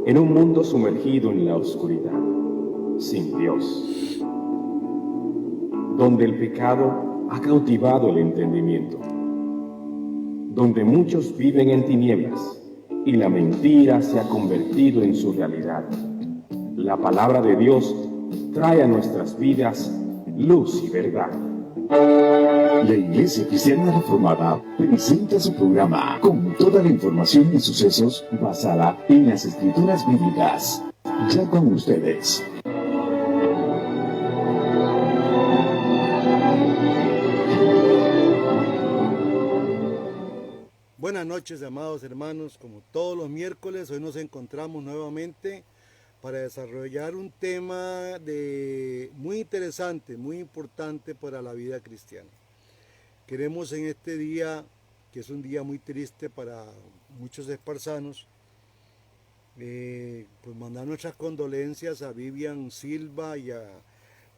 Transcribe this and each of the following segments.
en un mundo sumergido en la oscuridad, sin Dios, donde el pecado ha cautivado el entendimiento, donde muchos viven en tinieblas y la mentira se ha convertido en su realidad. La palabra de Dios trae a nuestras vidas luz y verdad. La Iglesia Cristiana Reformada presenta su programa con toda la información y sucesos basada en las Escrituras Bíblicas. Ya con ustedes. Buenas noches, amados hermanos. Como todos los miércoles, hoy nos encontramos nuevamente para desarrollar un tema muy interesante, muy importante para la vida cristiana. Queremos en este día, que es un día muy triste para muchos esparzanos, pues mandar nuestras condolencias a Vivian Silva y a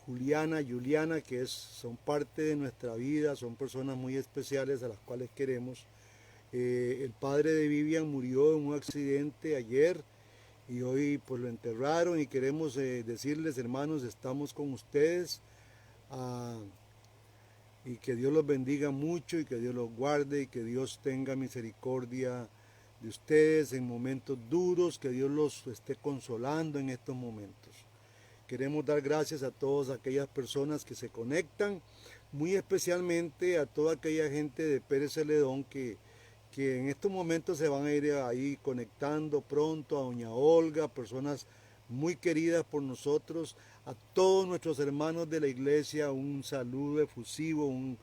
Juliana, que son parte de nuestra vida, son personas muy especiales a las cuales queremos. El padre de Vivian murió en un accidente ayer y hoy pues lo enterraron, y queremos decirles, hermanos, estamos con ustedes, y que Dios los bendiga mucho y que Dios los guarde y que Dios tenga misericordia de ustedes en momentos duros, que Dios los esté consolando en estos momentos. Queremos dar gracias a todas aquellas personas que se conectan, muy especialmente a toda aquella gente de Pérez Celedón que en estos momentos se van a ir ahí conectando pronto, a doña Olga, personas muy queridas por nosotros, a todos nuestros hermanos de la iglesia, un saludo efusivo, un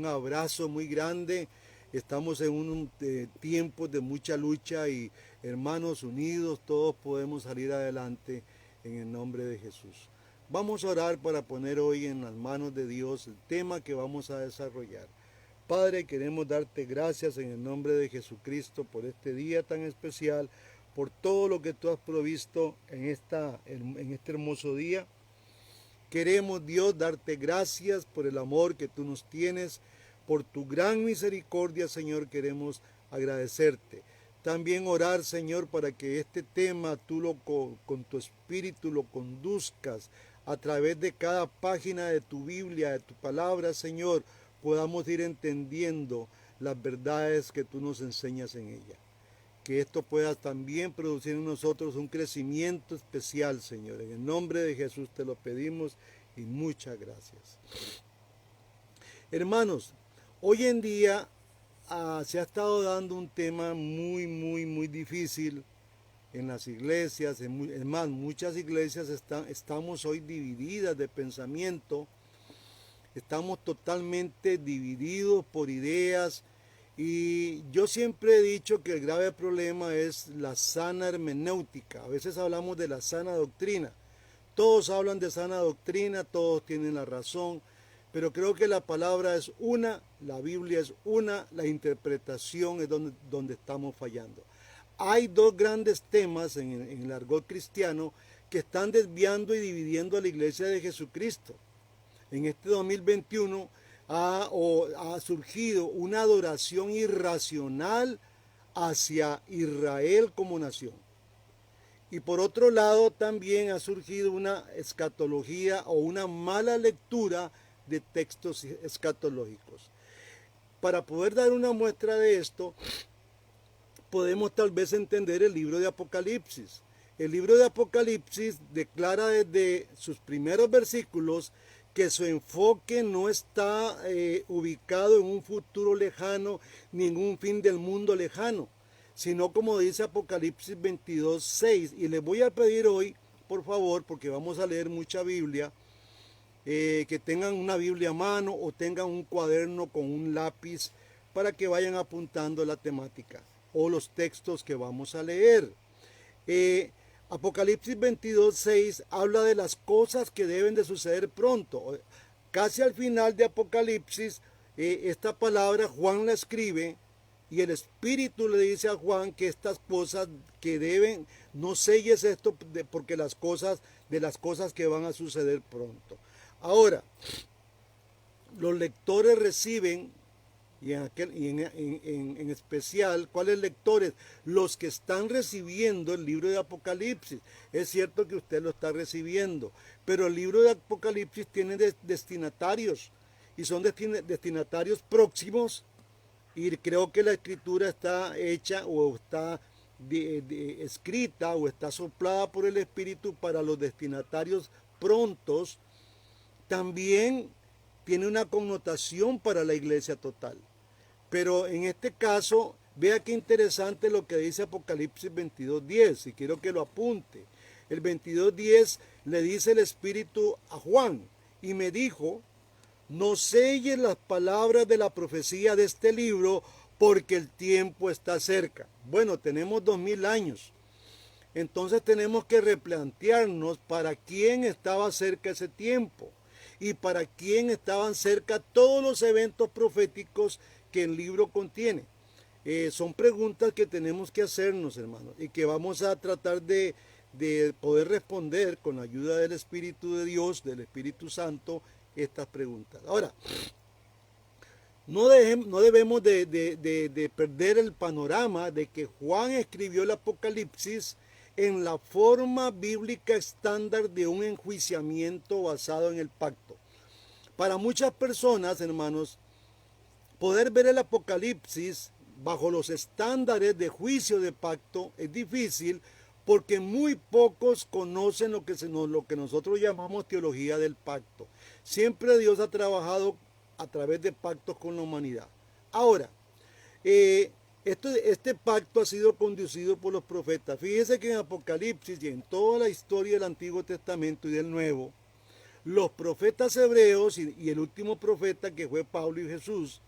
abrazo muy grande. Estamos en un tiempo de mucha lucha y hermanos unidos, todos podemos salir adelante en el nombre de Jesús. Vamos a orar para poner hoy en las manos de Dios el tema que vamos a desarrollar. Padre, queremos darte gracias en el nombre de Jesucristo por este día tan especial, por todo lo que tú has provisto en este hermoso día. Queremos, Dios, darte gracias por el amor que tú nos tienes, por tu gran misericordia, Señor, queremos agradecerte. También orar, Señor, para que este tema tú con tu espíritu lo conduzcas a través de cada página de tu Biblia, de tu palabra, Señor, podamos ir entendiendo las verdades que tú nos enseñas en ella. Que esto pueda también producir en nosotros un crecimiento especial, Señor. En el nombre de Jesús te lo pedimos y muchas gracias. Hermanos, hoy en día se ha estado dando un tema muy difícil en las iglesias. Es más, muchas iglesias estamos hoy divididas de pensamiento. Estamos totalmente divididos por ideas, y yo siempre he dicho que el grave problema es la sana hermenéutica. A veces hablamos de la sana doctrina. Todos hablan de sana doctrina, todos tienen la razón, pero creo que la palabra es una, la Biblia es una, la interpretación es donde estamos fallando. Hay dos grandes temas en el argot cristiano que están desviando y dividiendo a la iglesia de Jesucristo. En este 2021 ha surgido una adoración irracional hacia Israel como nación. Y por otro lado también ha surgido una escatología o una mala lectura de textos escatológicos. Para poder dar una muestra de esto, podemos tal vez entender el libro de Apocalipsis. El libro de Apocalipsis declara desde sus primeros versículos que su enfoque no está ubicado en un futuro lejano ni en un fin del mundo lejano, sino como dice Apocalipsis 22:6. Y les voy a pedir hoy, por favor, porque vamos a leer mucha Biblia, que tengan una Biblia a mano o tengan un cuaderno con un lápiz para que vayan apuntando la temática o los textos que vamos a leer. Apocalipsis 22:6 habla de las cosas que deben de suceder pronto. Casi al final de Apocalipsis, esta palabra Juan la escribe y el Espíritu le dice a Juan que estas cosas que deben, no selles esto porque las cosas que van a suceder pronto. Ahora, los lectores reciben y en especial, ¿cuáles lectores? Los que están recibiendo el libro de Apocalipsis. Es cierto que usted lo está recibiendo, pero el libro de Apocalipsis tiene destinatarios, y son destinatarios próximos, y creo que la escritura está hecha o está escrita o está soplada por el Espíritu para los destinatarios prontos. También tiene una connotación para la iglesia total. Pero en este caso, vea qué interesante lo que dice Apocalipsis 22:10, y quiero que lo apunte. El 22:10 le dice el Espíritu a Juan, y me dijo, no selles las palabras de la profecía de este libro, porque el tiempo está cerca. Bueno, tenemos 2000 años. Entonces tenemos que replantearnos para quién estaba cerca ese tiempo y para quién estaban cerca todos los eventos proféticos que el libro contiene. Son preguntas que tenemos que hacernos, hermanos, y que vamos a tratar de poder responder con la ayuda del Espíritu de Dios, del Espíritu Santo, estas preguntas. Ahora, no debemos de perder el panorama de que Juan escribió el Apocalipsis en la forma bíblica estándar de un enjuiciamiento basado en el pacto. Para muchas personas, hermanos, poder ver el Apocalipsis bajo los estándares de juicio de pacto es difícil, porque muy pocos conocen lo que nosotros llamamos teología del pacto. Siempre Dios ha trabajado a través de pactos con la humanidad. Ahora, este pacto ha sido conducido por los profetas. Fíjese que en Apocalipsis y en toda la historia del Antiguo Testamento y del Nuevo, los profetas hebreos y el último profeta, que fue Pablo y Jesús,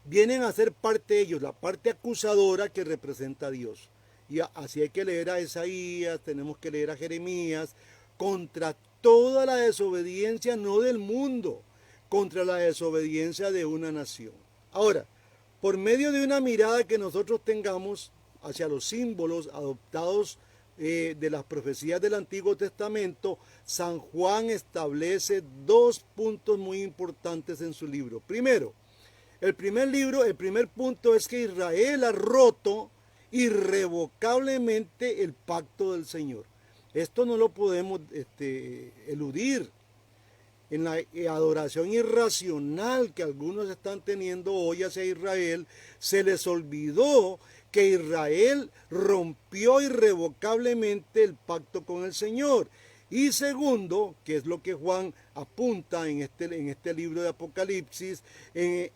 vienen a ser parte de ellos, la parte acusadora que representa a Dios. Y así hay que leer a Isaías, tenemos que leer a Jeremías, contra toda la desobediencia, no del mundo, contra la desobediencia de una nación. Ahora, por medio de una mirada que nosotros tengamos hacia los símbolos adoptados de las profecías del Antiguo Testamento, San Juan establece dos puntos muy importantes en su libro. Primero, el primer punto es que Israel ha roto irrevocablemente el pacto del Señor. Esto no lo podemos eludir. En la adoración irracional que algunos están teniendo hoy hacia Israel, se les olvidó que Israel rompió irrevocablemente el pacto con el Señor. Y segundo, que es lo que Juan apunta en este libro de Apocalipsis, que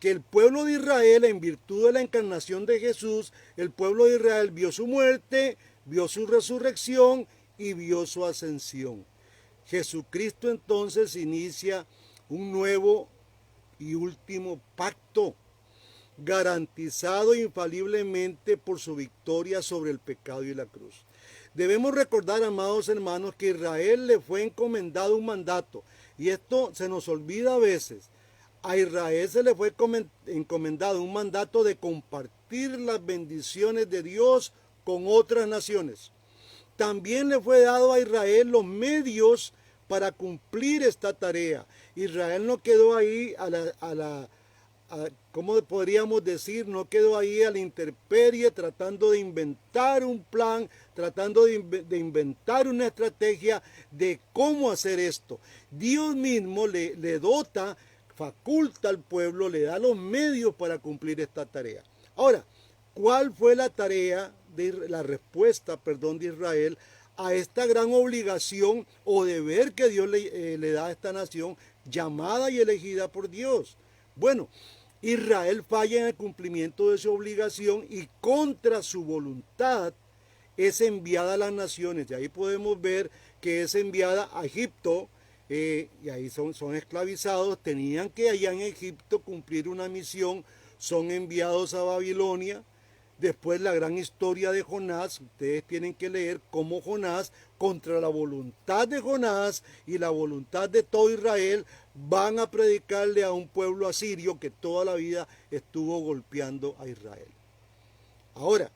el pueblo de Israel, en virtud de la encarnación de Jesús, el pueblo de Israel vio su muerte, vio su resurrección y vio su ascensión. Jesucristo entonces inicia un nuevo y último pacto, garantizado infaliblemente por su victoria sobre el pecado y la cruz. Debemos recordar, amados hermanos, que a Israel le fue encomendado un mandato, y esto se nos olvida a veces. A Israel se le fue encomendado un mandato de compartir las bendiciones de Dios con otras naciones. También le fue dado a Israel los medios para cumplir esta tarea. Israel no quedó ahí ¿cómo podríamos decir? No quedó ahí a la intemperie tratando de inventar un plan, tratando de inventar una estrategia de cómo hacer esto. Dios mismo le dota, faculta al pueblo, le da los medios para cumplir esta tarea. Ahora, ¿cuál fue la respuesta de Israel a esta gran obligación o deber que Dios le da a esta nación llamada y elegida por Dios? Bueno, Israel falla en el cumplimiento de su obligación y contra su voluntad es enviada a las naciones. Y ahí podemos ver que es enviada a Egipto, y ahí son esclavizados, tenían que allá en Egipto cumplir una misión, son enviados a Babilonia. Después la gran historia de Jonás, ustedes tienen que leer cómo Jonás, contra la voluntad de Jonás y la voluntad de todo Israel, van a predicarle a un pueblo asirio que toda la vida estuvo golpeando a Israel. Ahora,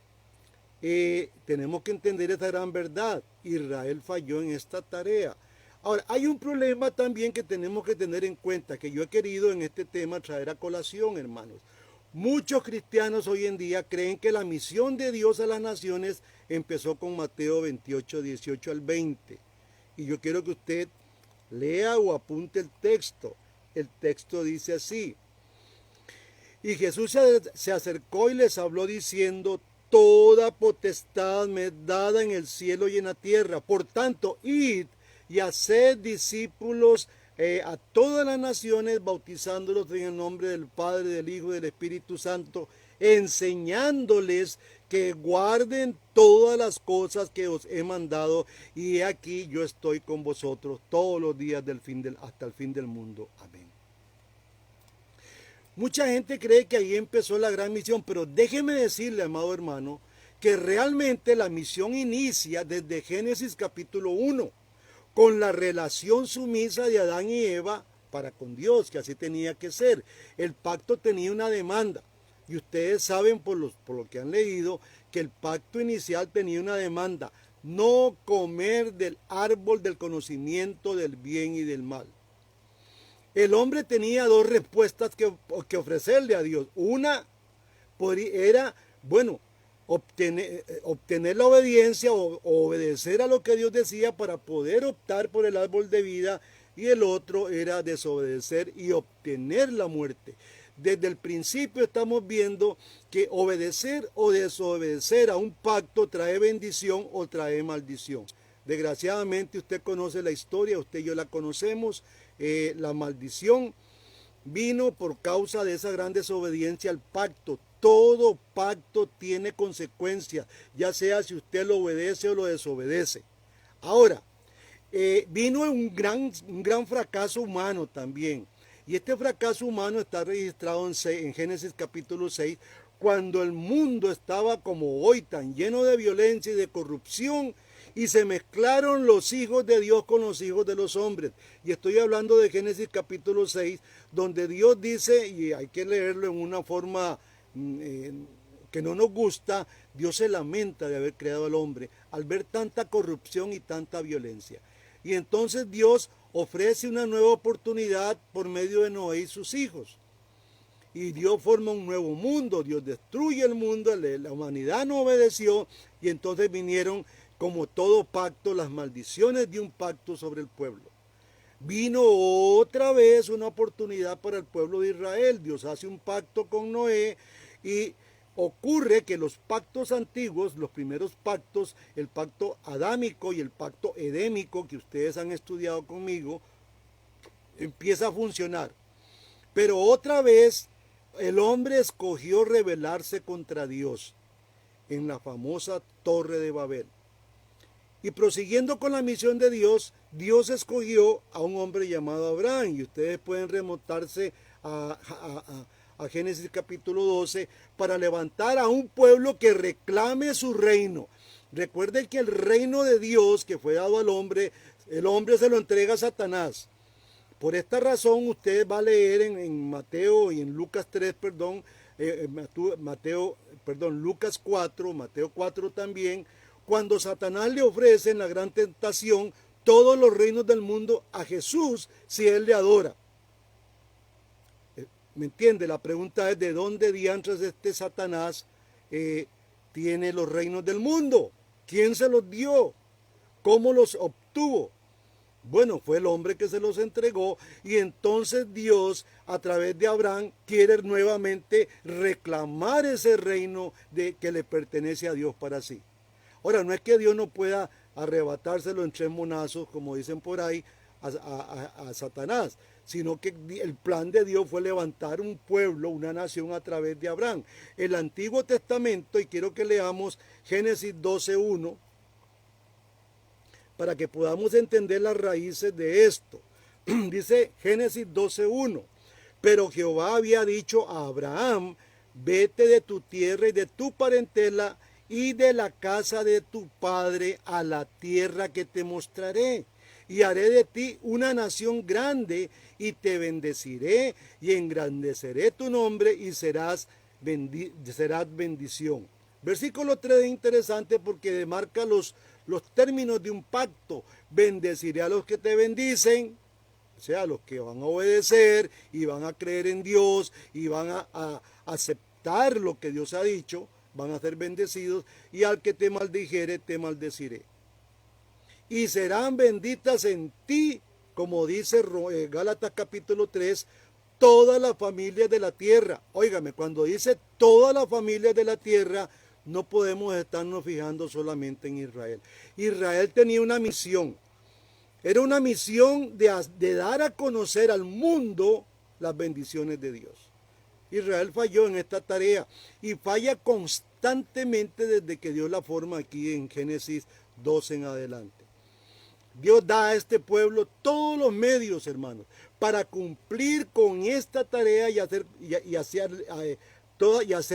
tenemos que entender esta gran verdad. Israel falló en esta tarea. Ahora, hay un problema también que tenemos que tener en cuenta, que yo he querido en este tema traer a colación, hermanos. Muchos cristianos hoy en día creen que la misión de Dios a las naciones empezó con Mateo 28, 18 al 20. Y yo quiero que usted lea o apunte el texto. El texto dice así: y Jesús se acercó y les habló diciendo: toda potestad me es dada en el cielo y en la tierra. Por tanto, id y haced discípulos a todas las naciones, bautizándolos en el nombre del Padre, del Hijo y del Espíritu Santo, enseñándoles que guarden todas las cosas que os he mandado, y he aquí yo estoy con vosotros todos los días hasta el fin del mundo. Amén. Mucha gente cree que ahí empezó la gran misión, pero déjeme decirle, amado hermano, que realmente la misión inicia desde Génesis capítulo 1, con la relación sumisa de Adán y Eva para con Dios, que así tenía que ser. El pacto tenía una demanda, y ustedes saben por lo que han leído, que el pacto inicial tenía una demanda: no comer del árbol del conocimiento del bien y del mal. El hombre tenía dos respuestas que ofrecerle a Dios. Una era, bueno, obtener la obediencia o obedecer a lo que Dios decía para poder optar por el árbol de vida, y el otro era desobedecer y obtener la muerte. Desde el principio estamos viendo que obedecer o desobedecer a un pacto trae bendición o trae maldición. Desgraciadamente usted conoce la historia, usted y yo la conocemos. La maldición vino por causa de esa gran desobediencia al pacto. Todo pacto tiene consecuencias, ya sea si usted lo obedece o lo desobedece. Ahora, vino un gran fracaso humano también. Y este fracaso humano está registrado en Génesis capítulo 6, cuando el mundo estaba como hoy, tan lleno de violencia y de corrupción, y se mezclaron los hijos de Dios con los hijos de los hombres. Y estoy hablando de Génesis capítulo 6, donde Dios dice, y hay que leerlo en una forma que no nos gusta, Dios se lamenta de haber creado al hombre al ver tanta corrupción y tanta violencia. Y entonces Dios ofrece una nueva oportunidad por medio de Noé y sus hijos. Y Dios forma un nuevo mundo, Dios destruye el mundo, la humanidad no obedeció, y entonces vinieron, como todo pacto, las maldiciones de un pacto sobre el pueblo. Vino otra vez una oportunidad para el pueblo de Israel. Dios hace un pacto con Noé, y ocurre que los pactos antiguos, los primeros pactos, el pacto adámico y el pacto edémico que ustedes han estudiado conmigo, empieza a funcionar. Pero otra vez el hombre escogió rebelarse contra Dios en la famosa Torre de Babel. Y prosiguiendo con la misión de Dios, Dios escogió a un hombre llamado Abraham. Y ustedes pueden remontarse a Génesis capítulo 12 para levantar a un pueblo que reclame su reino. Recuerden que el reino de Dios que fue dado al hombre, el hombre se lo entrega a Satanás. Por esta razón usted va a leer en Mateo y en Lucas 3, Lucas 4, Mateo 4 también, cuando Satanás le ofrece en la gran tentación todos los reinos del mundo a Jesús si él le adora. ¿Me entiende? La pregunta es: ¿de dónde diantres este Satanás tiene los reinos del mundo? ¿Quién se los dio? ¿Cómo los obtuvo? Bueno, fue el hombre que se los entregó, y entonces Dios, a través de Abraham, quiere nuevamente reclamar ese reino que le pertenece a Dios para sí. Ahora, no es que Dios no pueda arrebatárselo en 3 monazos, como dicen por ahí, a Satanás, sino que el plan de Dios fue levantar un pueblo, una nación a través de Abraham. El Antiguo Testamento, y quiero que leamos Génesis 12:1, para que podamos entender las raíces de esto. Dice Génesis 12:1, pero Jehová había dicho a Abraham: vete de tu tierra y de tu parentela y de la casa de tu padre a la tierra que te mostraré, y haré de ti una nación grande, y te bendeciré y engrandeceré tu nombre, y serás bendición. Versículo 3 es interesante porque demarca los los términos de un pacto. Bendeciré a los que te bendicen, o sea, a los que van a obedecer y van a creer en Dios y van a aceptar lo que Dios ha dicho, van a ser bendecidos, y al que te maldijere, te maldeciré. Y serán benditas en ti, como dice Gálatas capítulo 3, todas las familias de la tierra. Óigame, cuando dice todas las familias de la tierra, no podemos estarnos fijando solamente en Israel. Israel tenía una misión. Era una misión de dar a conocer al mundo las bendiciones de Dios. Israel falló en esta tarea y falla constantemente desde que Dios la forma aquí en Génesis 12 en adelante. Dios da a este pueblo todos los medios, hermanos, para cumplir con esta tarea y hacer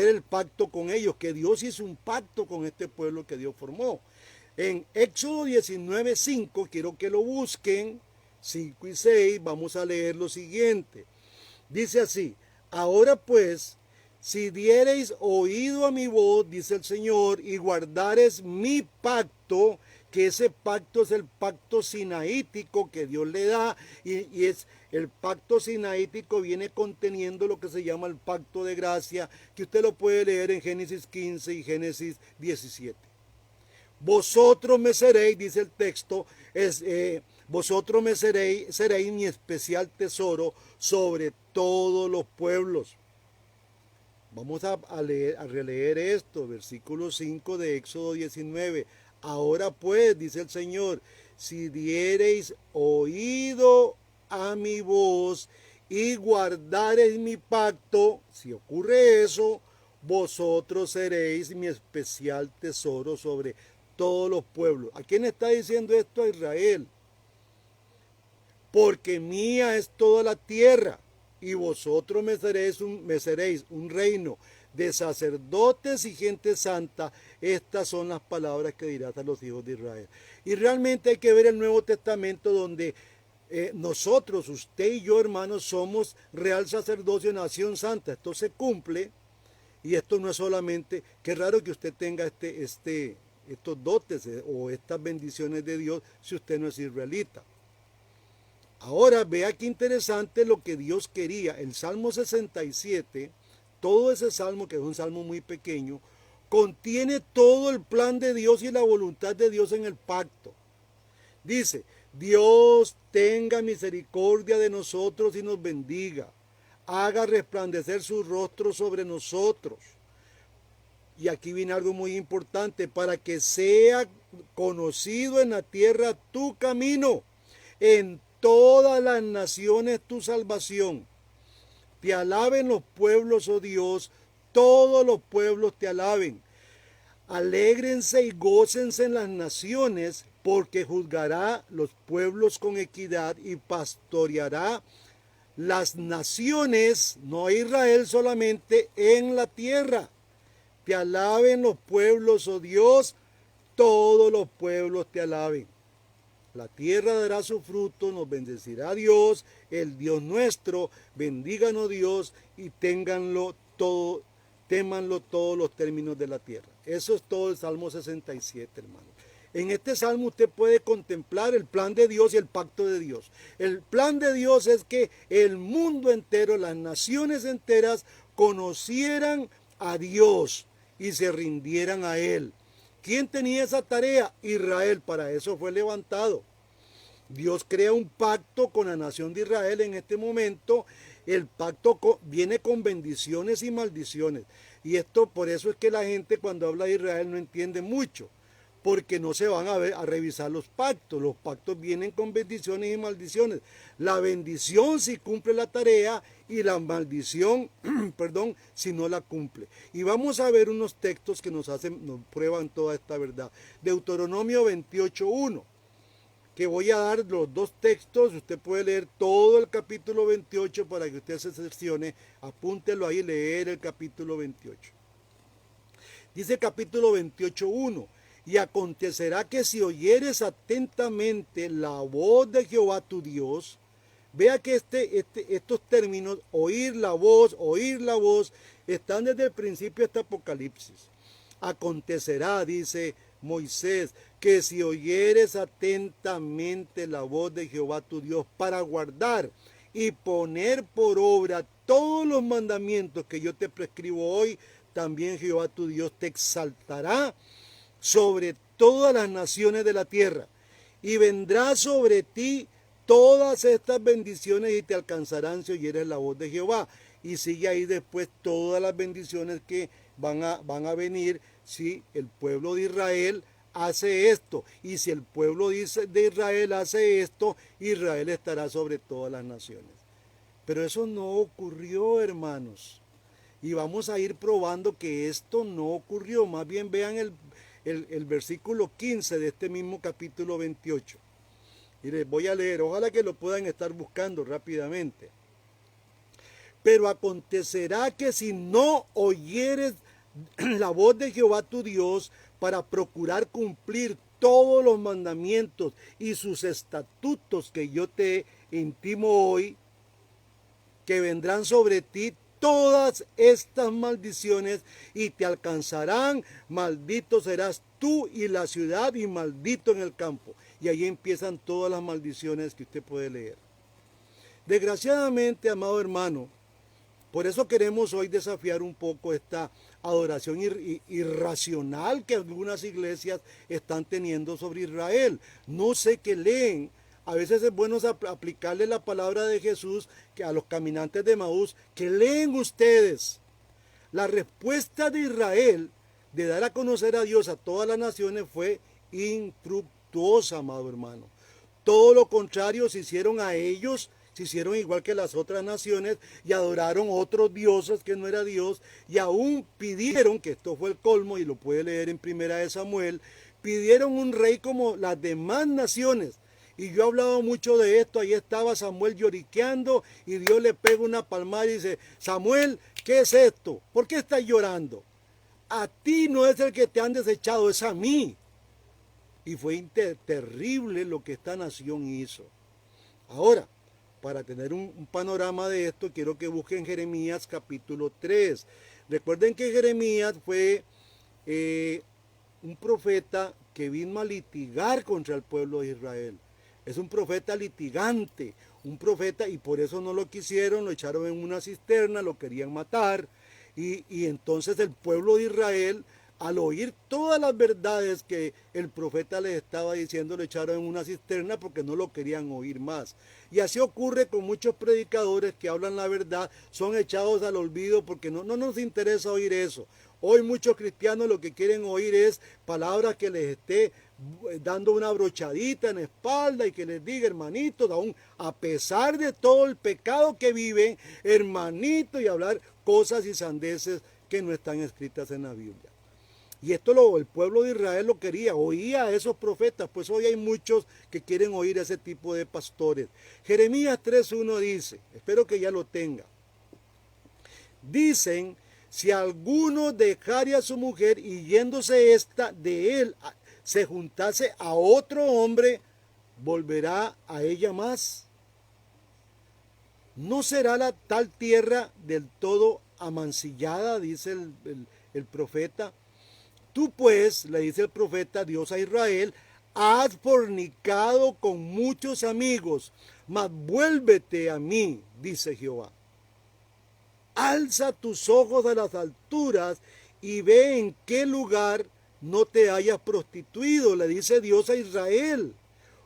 el pacto con ellos, que Dios hizo un pacto con este pueblo que Dios formó. En Éxodo 19:5, quiero que lo busquen, 5 y 6, vamos a leer lo siguiente. Dice así: ahora pues, si diereis oído a mi voz, dice el Señor, y guardares mi pacto, que ese pacto es el pacto sinaítico que Dios le da, y es el pacto sinaítico, viene conteniendo lo que se llama el pacto de gracia, que usted lo puede leer en Génesis 15 y Génesis 17. Vosotros me seréis, dice el texto, vosotros me seréis mi especial tesoro sobre todos los pueblos. Vamos a releer esto, versículo 5 de Éxodo 19. Ahora pues, dice el Señor, si diereis oído a mi voz y guardareis mi pacto, si ocurre eso, vosotros seréis mi especial tesoro sobre todos los pueblos. ¿A quién está diciendo esto? A Israel. Porque mía es toda la tierra, y vosotros me seréis un reino de sacerdotes y gente santa. Estas son las palabras que dirás a los hijos de Israel. Y realmente hay que ver el Nuevo Testamento, donde nosotros, usted y yo, hermanos, somos real sacerdocio, nación santa. Esto se cumple, y esto no es solamente, qué raro que usted tenga estos dotes o estas bendiciones de Dios si usted no es israelita. Ahora vea qué interesante lo que Dios quería. El Salmo 67, todo ese salmo, que es un salmo muy pequeño, contiene todo el plan de Dios y la voluntad de Dios en el pacto. Dice: Dios tenga misericordia de nosotros y nos bendiga, haga resplandecer su rostro sobre nosotros. Y aquí viene algo muy importante: para que sea conocido en la tierra tu camino, en todas las naciones tu salvación. Te alaben los pueblos, oh Dios, todos los pueblos te alaben. Alégrense y gócense en las naciones, porque juzgará los pueblos con equidad y pastoreará las naciones, no a Israel solamente, en la tierra. Te alaben los pueblos, oh Dios, todos los pueblos te alaben. La tierra dará su fruto, nos bendecirá Dios, el Dios nuestro. Bendíganos Dios y témanlo todos los términos de la tierra. Eso es todo el Salmo 67, hermano. En este salmo usted puede contemplar el plan de Dios y el pacto de Dios. El plan de Dios es que el mundo entero, las naciones enteras, conocieran a Dios y se rindieran a Él. ¿Quién tenía esa tarea? Israel. Para eso fue levantado. Dios crea un pacto con la nación de Israel en este momento. El pacto viene con bendiciones y maldiciones. Y esto, por eso es que la gente cuando habla de Israel no entiende mucho, porque no se van a revisar los pactos. Los pactos vienen con bendiciones y maldiciones. La bendición si cumple la tarea, y la maldición, si no la cumple. Y vamos a ver unos textos que nos prueban toda esta verdad. Deuteronomio 28:1, que voy a dar los dos textos. Usted puede leer todo el capítulo 28 para que usted se cercione. Apúntelo ahí, leer el capítulo 28. Dice capítulo 28:1. Y acontecerá que si oyeres atentamente la voz de Jehová tu Dios. Vea que estos términos, oír la voz, están desde el principio de este Apocalipsis. Acontecerá, dice Moisés, que si oyeres atentamente la voz de Jehová tu Dios para guardar y poner por obra todos los mandamientos que yo te prescribo hoy, también Jehová tu Dios te exaltará sobre todas las naciones de la tierra, y vendrá sobre ti todas estas bendiciones y te alcanzarán si oyeres la voz de Jehová. Y sigue ahí después todas las bendiciones que van a venir si el pueblo de Israel hace esto. Y si el pueblo de Israel hace esto, Israel estará sobre todas las naciones. Pero eso no ocurrió, hermanos. Y vamos a ir probando que esto no ocurrió. Más bien vean el versículo 15 de este mismo capítulo 28. Y les voy a leer, ojalá que lo puedan estar buscando rápidamente. Pero acontecerá que si no oyeres la voz de Jehová tu Dios para procurar cumplir todos los mandamientos y sus estatutos que yo te intimo hoy, que vendrán sobre ti todas estas maldiciones y te alcanzarán, maldito serás tú y la ciudad y maldito en el campo. Y ahí empiezan todas las maldiciones que usted puede leer. Desgraciadamente, amado hermano, por eso queremos hoy desafiar un poco esta adoración irracional que algunas iglesias están teniendo sobre Israel. No sé qué leen. A veces es bueno aplicarle la palabra de Jesús que a los caminantes de Emaús, que leen ustedes. La respuesta de Israel de dar a conocer a Dios a todas las naciones fue infructuosa, amado hermano. Todo lo contrario se hicieron a ellos, se hicieron igual que las otras naciones y adoraron otros dioses que no era Dios, y aún pidieron, que esto fue el colmo y lo puede leer en Primera de Samuel, pidieron un rey como las demás naciones. Y yo he hablado mucho de esto. Ahí estaba Samuel lloriqueando y Dios le pega una palmada y dice: Samuel, ¿qué es esto? ¿Por qué estás llorando? A ti no es el que te han desechado, es a mí. Y fue terrible lo que esta nación hizo. Ahora, para tener un panorama de esto, quiero que busquen Jeremías capítulo 3. Recuerden que Jeremías fue un profeta que vino a litigar contra el pueblo de Israel. Es un profeta litigante, un profeta, y por eso no lo quisieron, lo echaron en una cisterna, lo querían matar, y entonces el pueblo de Israel, al oír todas las verdades que el profeta les estaba diciendo, lo echaron en una cisterna porque no lo querían oír más. Y así ocurre con muchos predicadores que hablan la verdad, son echados al olvido porque no nos interesa oír eso. Hoy muchos cristianos lo que quieren oír es palabras que les esté dando una brochadita en la espalda y que les diga: hermanitos, aún a pesar de todo el pecado que viven, hermanitos, y hablar cosas y sandeces que no están escritas en la Biblia. Y esto el pueblo de Israel lo quería, oía a esos profetas, pues hoy hay muchos que quieren oír a ese tipo de pastores. Jeremías 3:1 dice, espero que ya lo tenga, dicen: si alguno dejare a su mujer y yéndose ésta de él se juntase a otro hombre, ¿volverá a ella más? ¿No será la tal tierra del todo amancillada? Dice el profeta. Tú pues, le dice el profeta Dios a Israel, has fornicado con muchos amigos, mas vuélvete a mí, dice Jehová. Alza tus ojos a las alturas y ve en qué lugar no te hayas prostituido, le dice Dios a Israel.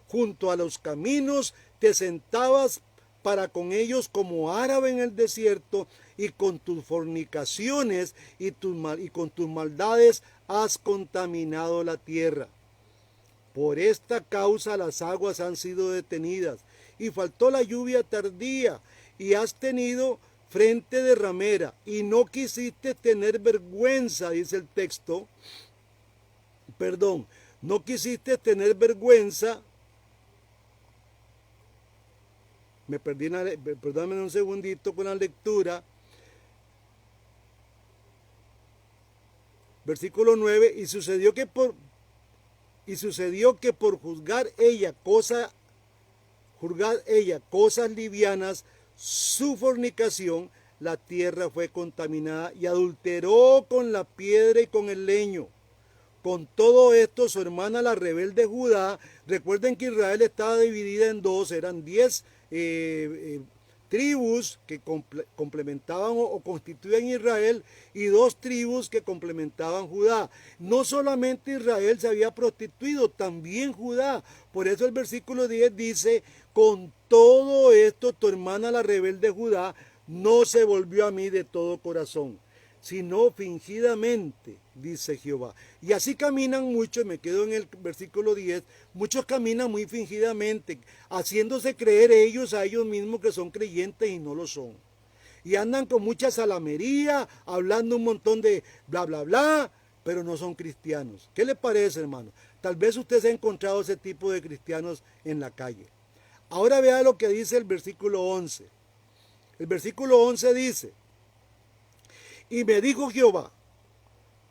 Junto a los caminos te sentabas para con ellos como árabe en el desierto, y con tus fornicaciones y con tus maldades has contaminado la tierra. Por esta causa las aguas han sido detenidas, y faltó la lluvia tardía, y has tenido frente de ramera, y no quisiste tener vergüenza, dice el texto. No quisiste tener vergüenza. Me perdí, perdóname un segundito con la lectura. Versículo 9, y sucedió que por juzgar ella cosas livianas, su fornicación, la tierra fue contaminada y adulteró con la piedra y con el leño. con todo esto su hermana la rebelde Judá, recuerden que Israel estaba dividida en dos, eran 10 tribus que complementaban o constituían Israel y 2 tribus que complementaban Judá. No solamente Israel se había prostituido, también Judá. Por eso el versículo 10 dice, con todo esto tu hermana la rebelde Judá no se volvió a mí de todo corazón, sino fingidamente, dice Jehová. Y así caminan muchos, me quedo en el versículo 10, muchos caminan muy fingidamente, haciéndose creer ellos a ellos mismos que son creyentes y no lo son. Y andan con mucha salamería, hablando un montón de bla, bla, bla, pero no son cristianos. ¿Qué le parece, hermano? Tal vez usted se ha encontrado ese tipo de cristianos en la calle. Ahora vea lo que dice el versículo 11. El versículo 11 dice, y me dijo Jehová,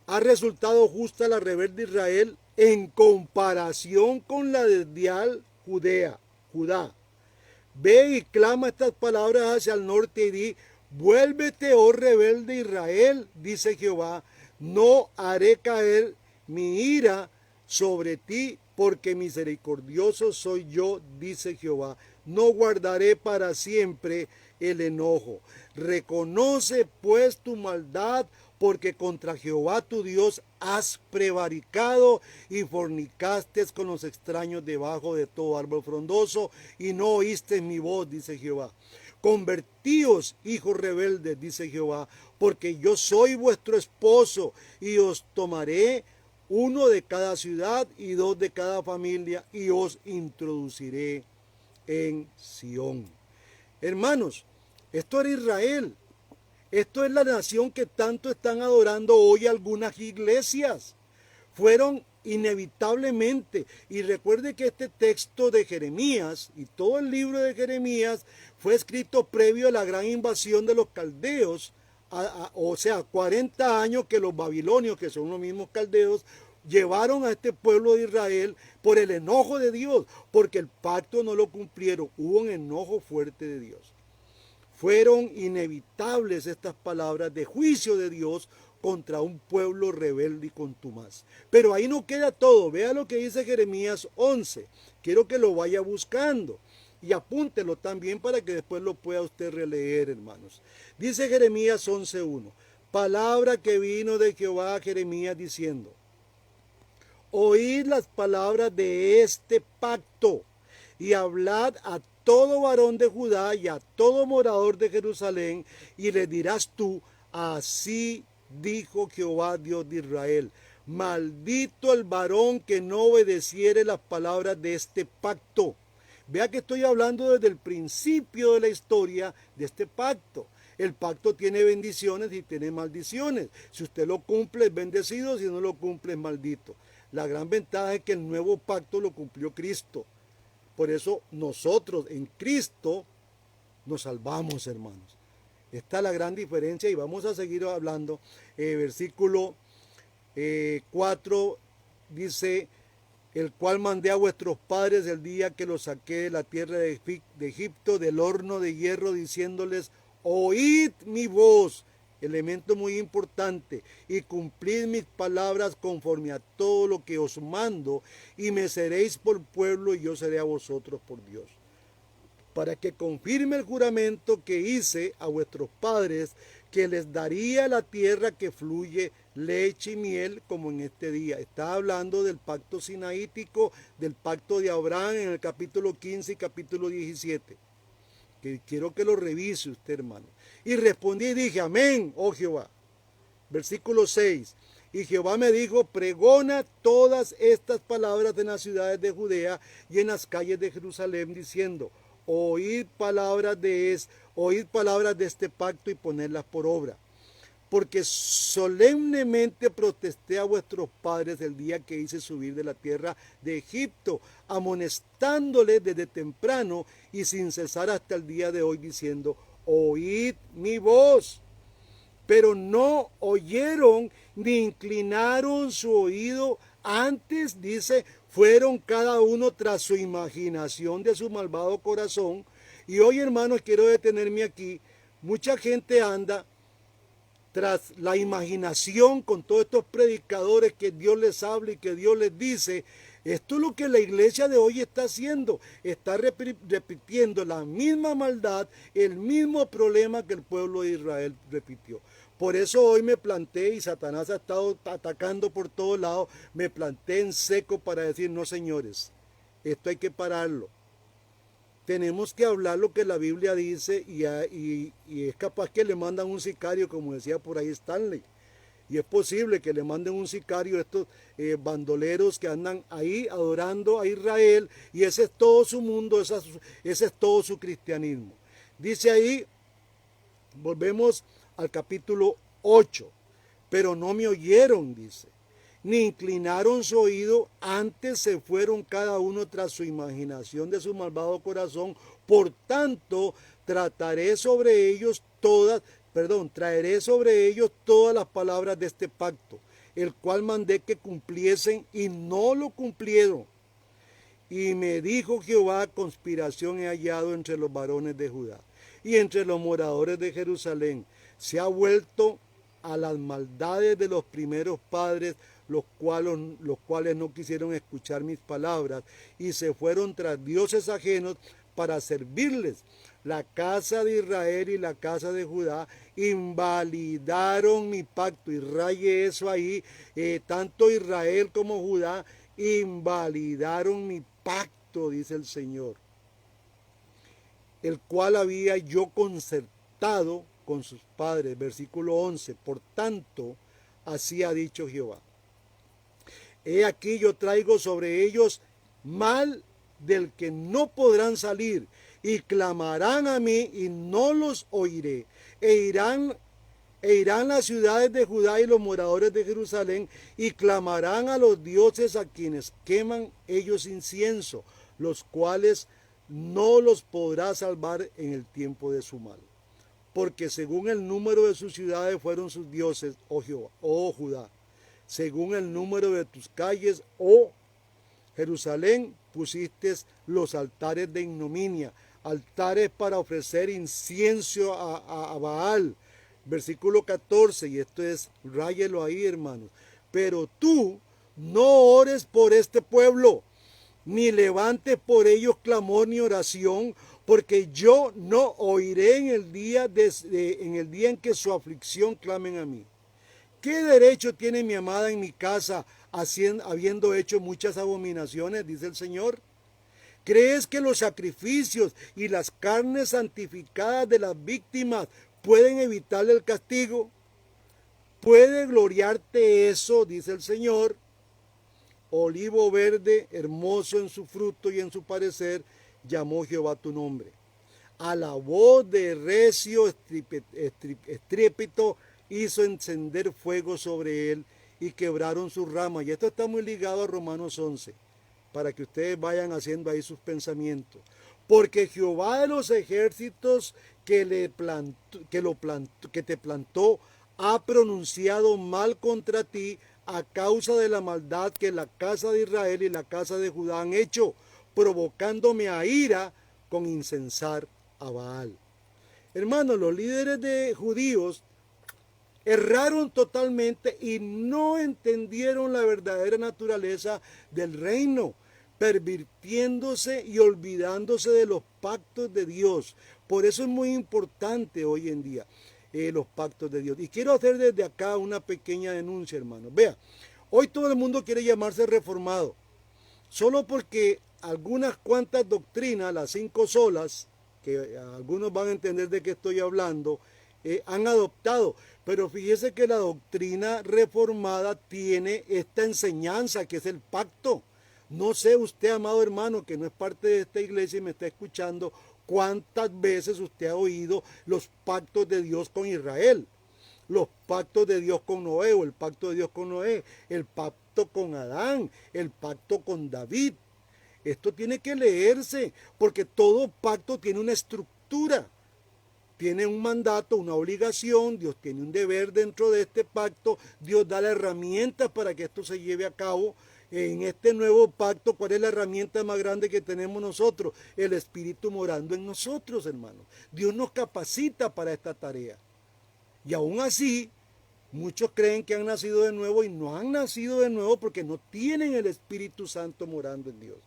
ha resultado justa la rebelde Israel en comparación con la desleal Judá. Ve y clama estas palabras hacia el norte y di, vuélvete, oh rebelde Israel, dice Jehová, no haré caer mi ira sobre ti, porque misericordioso soy yo, dice Jehová. No guardaré para siempre el enojo. Reconoce pues tu maldad, porque contra Jehová tu Dios has prevaricado y fornicaste con los extraños debajo de todo árbol frondoso y no oíste mi voz, dice Jehová. Convertíos, hijos rebeldes, dice Jehová, porque yo soy vuestro esposo y os tomaré 1 de cada ciudad y 2 de cada familia y os introduciré en Sión. Hermanos, esto era Israel. Esto es la nación que tanto están adorando hoy algunas iglesias. Fueron inevitablemente, y recuerde que este texto de Jeremías y todo el libro de Jeremías fue escrito previo a la gran invasión de los caldeos, o sea, 40 años que los babilonios, que son los mismos caldeos, llevaron a este pueblo de Israel por el enojo de Dios, porque el pacto no lo cumplieron. Hubo un enojo fuerte de Dios. Fueron inevitables estas palabras de juicio de Dios contra un pueblo rebelde y contumaz. Pero ahí no queda todo. Vea lo que dice Jeremías 11. Quiero que lo vaya buscando y apúntelo también para que después lo pueda usted releer, hermanos. Dice Jeremías 11:1. Palabra que vino de Jehová a Jeremías diciendo, oíd las palabras de este pacto y hablad a todo varón de Judá y a todo morador de Jerusalén, y le dirás tú, así dijo Jehová Dios de Israel, maldito el varón que no obedeciere las palabras de este pacto. Vea que estoy hablando desde el principio de la historia de este pacto. El pacto tiene bendiciones y tiene maldiciones. Si usted lo cumple es bendecido, si no lo cumple es maldito. La gran ventaja es que el nuevo pacto lo cumplió Cristo. Por eso nosotros en Cristo nos salvamos, hermanos. Esta es la gran diferencia y vamos a seguir hablando. Versículo 4 dice, el cual mandé a vuestros padres el día que los saqué de la tierra de Egipto, del horno de hierro, diciéndoles, oíd mi voz, elemento muy importante, y cumplid mis palabras conforme a todo lo que os mando, y me seréis por pueblo y yo seré a vosotros por Dios. Para que confirme el juramento que hice a vuestros padres, que les daría la tierra que fluye leche y miel como en este día. Está hablando del pacto sinaítico, del pacto de Abraham en el capítulo 15 y capítulo 17. Que quiero que lo revise usted, hermano. Y respondí y dije, amén, oh Jehová. Versículo 6. Y Jehová me dijo, pregona todas estas palabras en las ciudades de Judea y en las calles de Jerusalén, diciendo, oíd palabras de este pacto y ponedlas por obra. Porque solemnemente protesté a vuestros padres el día que hice subir de la tierra de Egipto, amonestándoles desde temprano y sin cesar hasta el día de hoy, diciendo, oíd mi voz. Pero no oyeron ni inclinaron su oído. Antes, dice, fueron cada uno tras su imaginación de su malvado corazón. Y hoy, hermanos, quiero detenerme aquí. Mucha gente anda tras la imaginación con todos estos predicadores que Dios les habla y que Dios les dice, esto es lo que la iglesia de hoy está haciendo, está repitiendo la misma maldad, el mismo problema que el pueblo de Israel repitió. Por eso hoy me planté, y Satanás ha estado atacando por todos lados, me planté en seco para decir, no señores, esto hay que pararlo. Tenemos que hablar lo que la Biblia dice y es capaz que le mandan un sicario, como decía por ahí Stanley. Y es posible que le manden un sicario a estos bandoleros que andan ahí adorando a Israel y ese es todo su mundo, ese es todo su cristianismo. Dice ahí, volvemos al capítulo 8, pero no me oyeron, dice, ni inclinaron su oído, antes se fueron cada uno tras su imaginación de su malvado corazón, por tanto traeré sobre ellos todas las palabras de este pacto, el cual mandé que cumpliesen y no lo cumplieron. Y me dijo Jehová, conspiración he hallado entre los varones de Judá y entre los moradores de Jerusalén. Se ha vuelto a las maldades de los primeros padres, los cuales no quisieron escuchar mis palabras y se fueron tras dioses ajenos para servirles. La casa de Israel y la casa de Judá invalidaron mi pacto, y raye eso ahí, tanto Israel como Judá invalidaron mi pacto, dice el Señor, el cual había yo concertado con sus padres. Versículo 11, por tanto, así ha dicho Jehová. He aquí yo traigo sobre ellos mal del que no podrán salir, y clamarán a mí y no los oiré, e irán las ciudades de Judá y los moradores de Jerusalén, y clamarán a los dioses a quienes queman ellos incienso, los cuales no los podrá salvar en el tiempo de su mal. Porque según el número de sus ciudades fueron sus dioses, oh Jehová, oh Judá. Según el número de tus calles, oh Jerusalén, pusiste los altares de ignominia, altares para ofrecer incienso a Baal. Versículo 14, y esto es, ráyelo ahí, hermanos. Pero tú no ores por este pueblo, ni levantes por ellos clamor ni oración, porque yo no oiré en el día en que su aflicción clamen a mí. ¿Qué derecho tiene mi amada en mi casa, habiendo hecho muchas abominaciones? Dice el Señor. ¿Crees que los sacrificios y las carnes santificadas de las víctimas pueden evitarle el castigo? ¿Puede gloriarte eso? Dice el Señor. Olivo verde, hermoso en su fruto y en su parecer, llamó Jehová tu nombre. A la voz de recio estrépito hizo encender fuego sobre él y quebraron sus ramas. Y esto está muy ligado a Romanos 11, para que ustedes vayan haciendo ahí sus pensamientos. Porque Jehová de los ejércitos que te plantó ha pronunciado mal contra ti a causa de la maldad que la casa de Israel y la casa de Judá han hecho, provocándome a ira con incensar a Baal. Hermanos, los líderes de judíos erraron totalmente y no entendieron la verdadera naturaleza del reino, pervirtiéndose y olvidándose de los pactos de Dios. Por eso es muy importante hoy en día los pactos de Dios. Y quiero hacer desde acá una pequeña denuncia, hermanos. Vea, hoy todo el mundo quiere llamarse reformado, solo porque algunas cuantas doctrinas, las 5 solas, que algunos van a entender de qué estoy hablando, han adoptado. Pero fíjese que la doctrina reformada tiene esta enseñanza que es el pacto. No sé usted, amado hermano, que no es parte de esta iglesia y me está escuchando, cuántas veces usted ha oído los pactos de Dios con Israel, los pactos de Dios con Noé, o el pacto de Dios con Noé, el pacto con Adán, el pacto con David. Esto tiene que leerse, porque todo pacto tiene una estructura. Tiene un mandato, una obligación, Dios tiene un deber dentro de este pacto, Dios da las herramientas para que esto se lleve a cabo. En este nuevo pacto, ¿cuál es la herramienta más grande que tenemos nosotros? El Espíritu morando en nosotros, hermanos. Dios nos capacita para esta tarea. Y aún así, Muchos creen que han nacido de nuevo y no han nacido de nuevo porque no tienen el Espíritu Santo morando en Dios.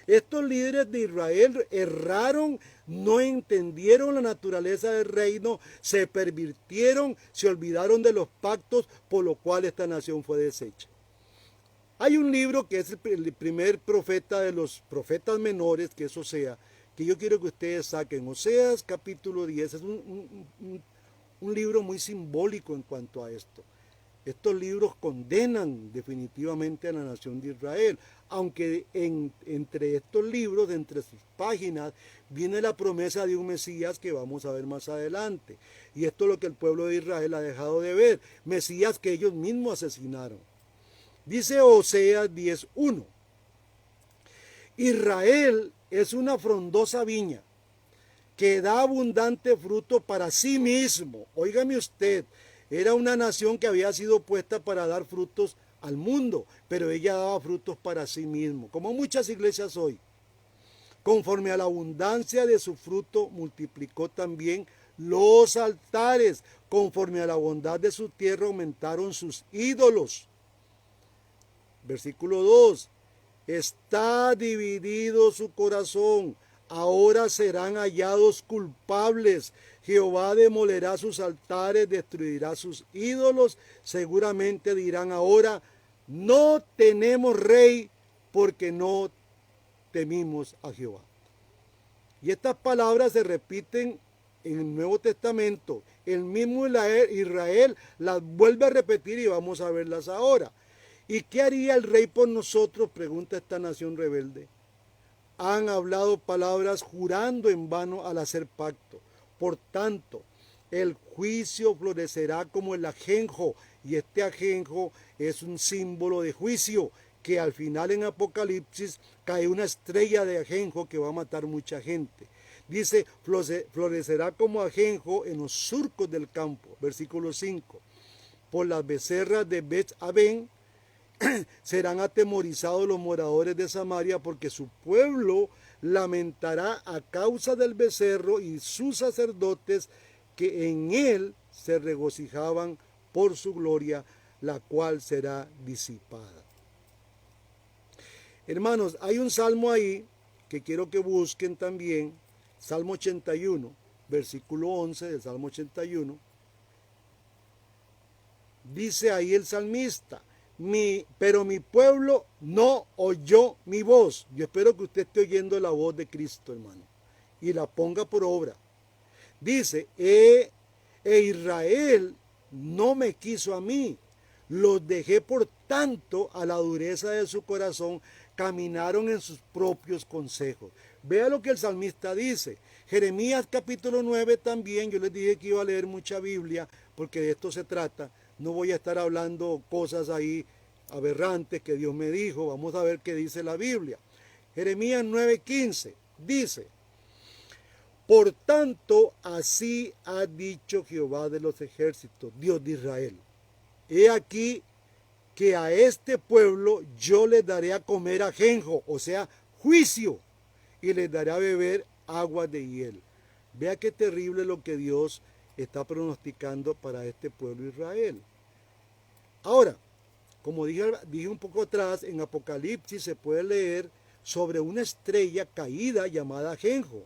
Estos líderes de Israel erraron, no entendieron la naturaleza del reino, se pervirtieron, se olvidaron de los pactos, por lo cual esta nación fue deshecha. Hay un libro que es el primer profeta de los profetas menores, que es Oseas, que yo quiero que ustedes saquen. Oseas capítulo 10 es un libro muy simbólico en cuanto a esto. Estos libros condenan definitivamente a la nación de Israel, aunque entre estos libros, entre sus páginas, viene la promesa de un Mesías que vamos a ver más adelante. Y esto es lo que el pueblo de Israel ha dejado de ver, Mesías que ellos mismos asesinaron. Dice Oseas 10:1, Israel es una frondosa viña que da abundante fruto para sí mismo. Óigame usted, era una nación que había sido puesta para dar frutos al mundo, pero ella daba frutos para sí mismo, como muchas iglesias hoy. Conforme a la abundancia de su fruto, multiplicó también los altares. Conforme a la bondad de su tierra, aumentaron sus ídolos. Versículo 2. Está dividido su corazón. Ahora serán hallados culpables. Jehová demolerá sus altares, destruirá sus ídolos. Seguramente dirán ahora, no tenemos rey porque no temimos a Jehová. Y estas palabras se repiten en el Nuevo Testamento. El mismo Israel las vuelve a repetir y vamos a verlas ahora. ¿Y qué haría el rey por nosotros?, pregunta esta nación rebelde. Han hablado palabras jurando en vano al hacer pacto. Por tanto, el juicio florecerá como el ajenjo, y este ajenjo es un símbolo de juicio, que al final en Apocalipsis cae una estrella de ajenjo que va a matar mucha gente. Dice, florecerá como ajenjo en los surcos del campo. Versículo 5. Por las becerras de Bet-Aven serán atemorizados los moradores de Samaria, porque su pueblo lamentará a causa del becerro y sus sacerdotes que en él se regocijaban por su gloria, la cual será disipada. Hermanos, hay un salmo ahí que quiero que busquen también, Salmo 81, versículo 11 del Salmo 81. Dice ahí el salmista, pero mi pueblo no oyó mi voz. Yo espero que usted esté oyendo la voz de Cristo, hermano, y la ponga por obra. Dice, Israel no me quiso a mí, los dejé por tanto a la dureza de su corazón, caminaron en sus propios consejos. Vea lo que el salmista dice. Jeremías capítulo 9 también, yo les dije que iba a leer mucha Biblia, porque de esto se trata. No voy a estar hablando cosas ahí aberrantes que Dios me dijo. Vamos a ver qué dice la Biblia. Jeremías 9:15 dice, por tanto, así ha dicho Jehová de los ejércitos, Dios de Israel. He aquí que a este pueblo yo les daré a comer ajenjo, o sea, juicio, y les daré a beber agua de hiel. Vea qué terrible lo que Dios está pronosticando para este pueblo Israel. Ahora, como dije un poco atrás, en Apocalipsis se puede leer sobre una estrella caída llamada ajenjo,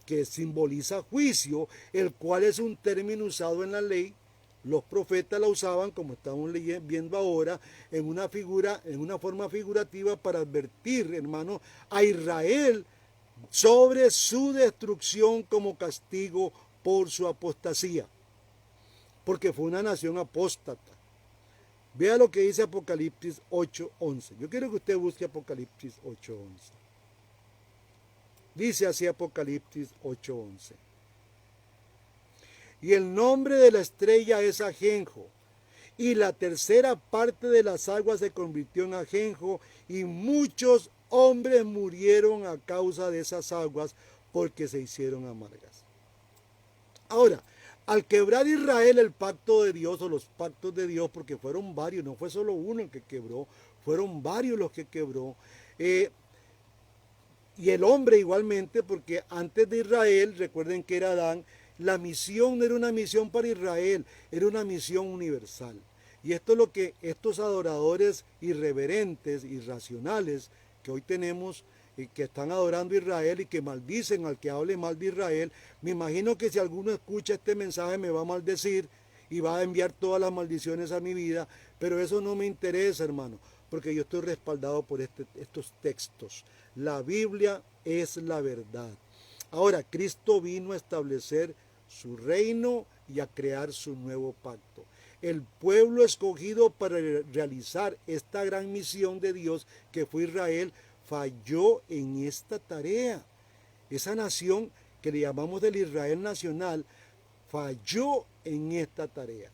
que simboliza juicio, el cual es un término usado en la ley. Los profetas la usaban, como estamos viendo ahora, en una forma figurativa para advertir, hermano, a Israel sobre su destrucción como castigo por su apostasía, porque fue una nación apóstata. Vea lo que dice Apocalipsis 8:11. Yo quiero que usted busque Apocalipsis 8:11. Dice así Apocalipsis 8:11. Y el nombre de la estrella es ajenjo, y la tercera parte de las aguas se convirtió en ajenjo, y muchos hombres murieron a causa de esas aguas, porque se hicieron amargas. Ahora, al quebrar Israel el pacto de Dios, o los pactos de Dios, porque fueron varios, no fue solo uno el que quebró, fueron varios los que quebró, y el hombre igualmente, porque antes de Israel, recuerden que era Adán, la misión no era una misión para Israel, era una misión universal. Y esto es lo que estos adoradores irreverentes, irracionales, que hoy tenemos, que están adorando a Israel y que maldicen al que hable mal de Israel, me imagino que si alguno escucha este mensaje me va a maldecir y va a enviar todas las maldiciones a mi vida, pero eso no me interesa, hermano, porque yo estoy respaldado por estos textos. La Biblia es la verdad. Ahora, Cristo vino a establecer su reino y a crear su nuevo pacto. El pueblo escogido para realizar esta gran misión de Dios, que fue Israel, falló en esta tarea. Esa nación que le llamamos del Israel nacional, falló en esta tarea.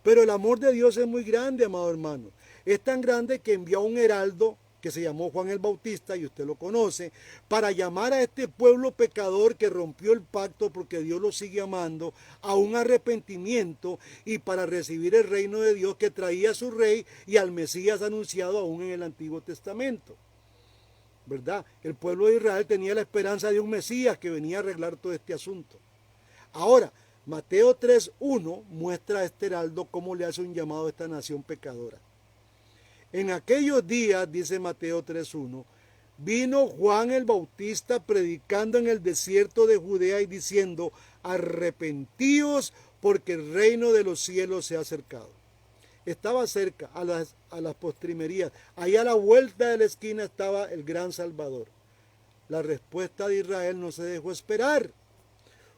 Pero el amor de Dios es muy grande, amado hermano. Es tan grande que envió a un heraldo que se llamó Juan el Bautista, y usted lo conoce, para llamar a este pueblo pecador que rompió el pacto, porque Dios lo sigue amando, a un arrepentimiento y para recibir el reino de Dios que traía a su rey y al Mesías anunciado aún en el Antiguo Testamento. ¿Verdad? El pueblo de Israel tenía la esperanza de un Mesías que venía a arreglar todo este asunto. Ahora, Mateo 3:1 muestra a este heraldo cómo le hace un llamado a esta nación pecadora. En aquellos días, dice Mateo 3:1, vino Juan el Bautista predicando en el desierto de Judea y diciendo, arrepentíos porque el reino de los cielos se ha acercado. Estaba cerca, a las postrimerías. Ahí a la vuelta de la esquina estaba el gran Salvador. La respuesta de Israel no se dejó esperar.